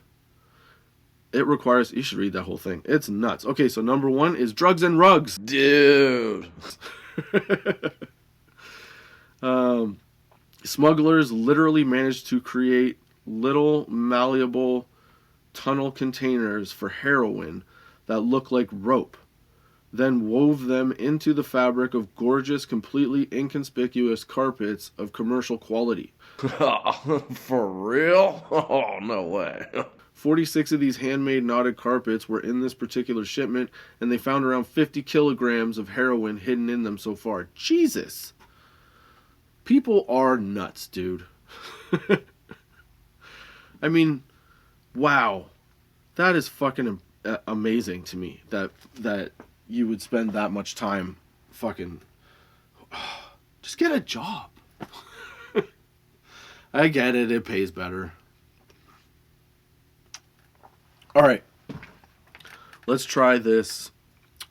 [SPEAKER 1] It requires... You should read that whole thing. It's nuts. Okay, so number 1 is drugs and rugs.
[SPEAKER 2] Dude.
[SPEAKER 1] Smugglers literally managed to create little malleable tunnel containers for heroin that look like rope, then wove them into the fabric of gorgeous, completely inconspicuous carpets of commercial quality.
[SPEAKER 2] For real? Oh, no way.
[SPEAKER 1] 46 of these handmade knotted carpets were in this particular shipment, and they found around 50 kilograms of heroin hidden in them so far. Jesus! People are nuts, dude. I mean, wow. That is fucking amazing to me, that you would spend that much time fucking... Just get a job. I get it. It pays better. All right. Let's try this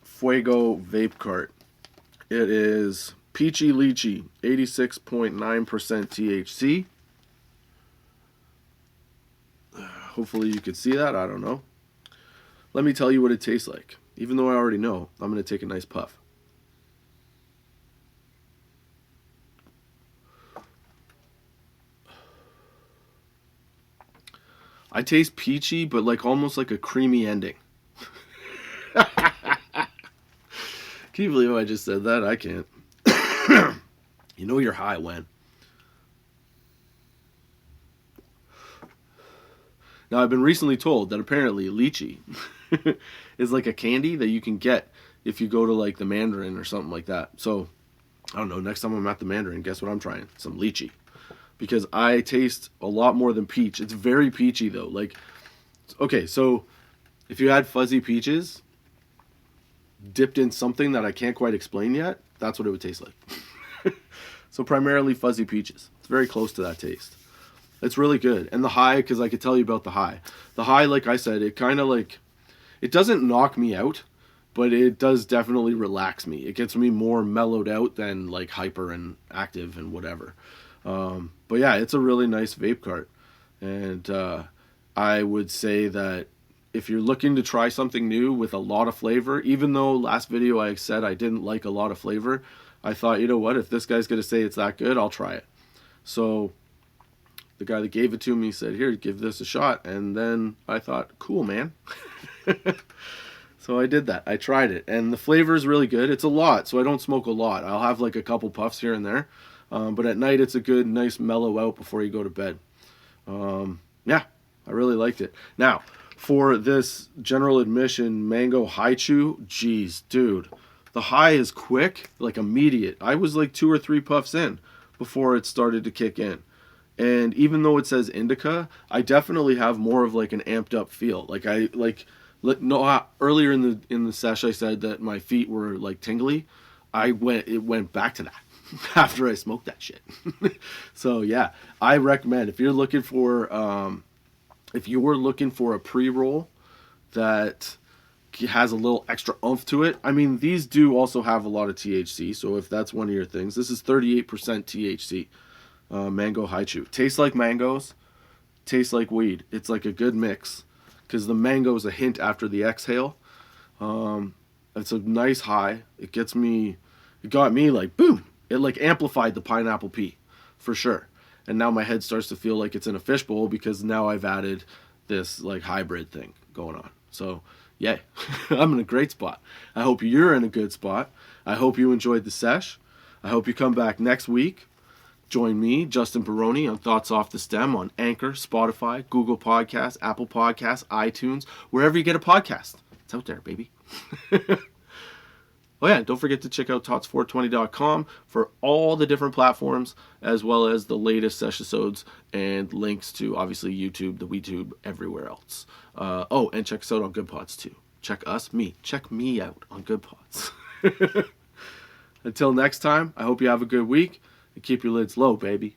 [SPEAKER 1] Fuego vape cart. It is Peachy Lychee, 86.9% THC. Hopefully you could see that. I don't know. Let me tell you what it tastes like. Even though I already know, I'm going to take a nice puff. I taste peachy, but like almost like a creamy ending. Can you believe I just said that? I can't. You know you're high when. Now, I've been recently told that apparently lychee is like a candy that you can get if you go to like the Mandarin or something like that. So, I don't know, next time I'm at the Mandarin, guess what I'm trying? Some lychee. Because I taste a lot more than peach. It's very peachy though. Like, okay, so if you had fuzzy peaches dipped in something that I can't quite explain yet, that's what it would taste like. So primarily fuzzy peaches. It's very close to that taste. It's really good. And the high, because I could tell you about the high. The high, like I said, it kind of like, it doesn't knock me out, but it does definitely relax me. It gets me more mellowed out than like hyper and active and whatever. But yeah, it's a really nice vape cart. And I would say that if you're looking to try something new with a lot of flavor, even though last video I said I didn't like a lot of flavor, I thought, you know what, if this guy's going to say it's that good, I'll try it. So the guy that gave it to me said, here, give this a shot. And then I thought, cool, man. So I did that. I tried it. And the flavor is really good. It's a lot, so I don't smoke a lot. I'll have like a couple puffs here and there. But at night, it's a good, nice mellow out before you go to bed. Yeah, I really liked it. Now, for this general admission mango high chew, geez, dude, the high is quick, like immediate. I was like 2 or 3 puffs in before it started to kick in. And even though it says indica, I definitely have more of like an amped up feel. Like earlier in the sesh I said that my feet were like tingly. It went back to that after I smoked that shit. So yeah, I recommend if you're looking for a pre-roll that has a little extra oomph to it. I mean, these do also have a lot of THC, so if that's one of your things, this is 38% THC. Mango high chew. Tastes like mangoes, tastes like weed. It's like a good mix because the mango is a hint after the exhale. It's a nice high. It got me like boom. It like amplified the pineapple pea for sure. And now my head starts to feel like it's in a fishbowl because now I've added this like hybrid thing going on. So yeah, I'm in a great spot. I hope you're in a good spot. I hope you enjoyed the sesh. I hope you come back next week. Join me, Justin Barone, on Thoughts Off the Stem on Anchor, Spotify, Google Podcasts, Apple Podcasts, iTunes, wherever you get a podcast. It's out there, baby. Oh yeah, don't forget to check out tots420.com for all the different platforms, as well as the latest sesh episodes and links to, obviously, YouTube, the WeTube, everywhere else. And check us out on Good Pods, too. Check me out on Good Pods. Until next time, I hope you have a good week, and keep your lids low, baby.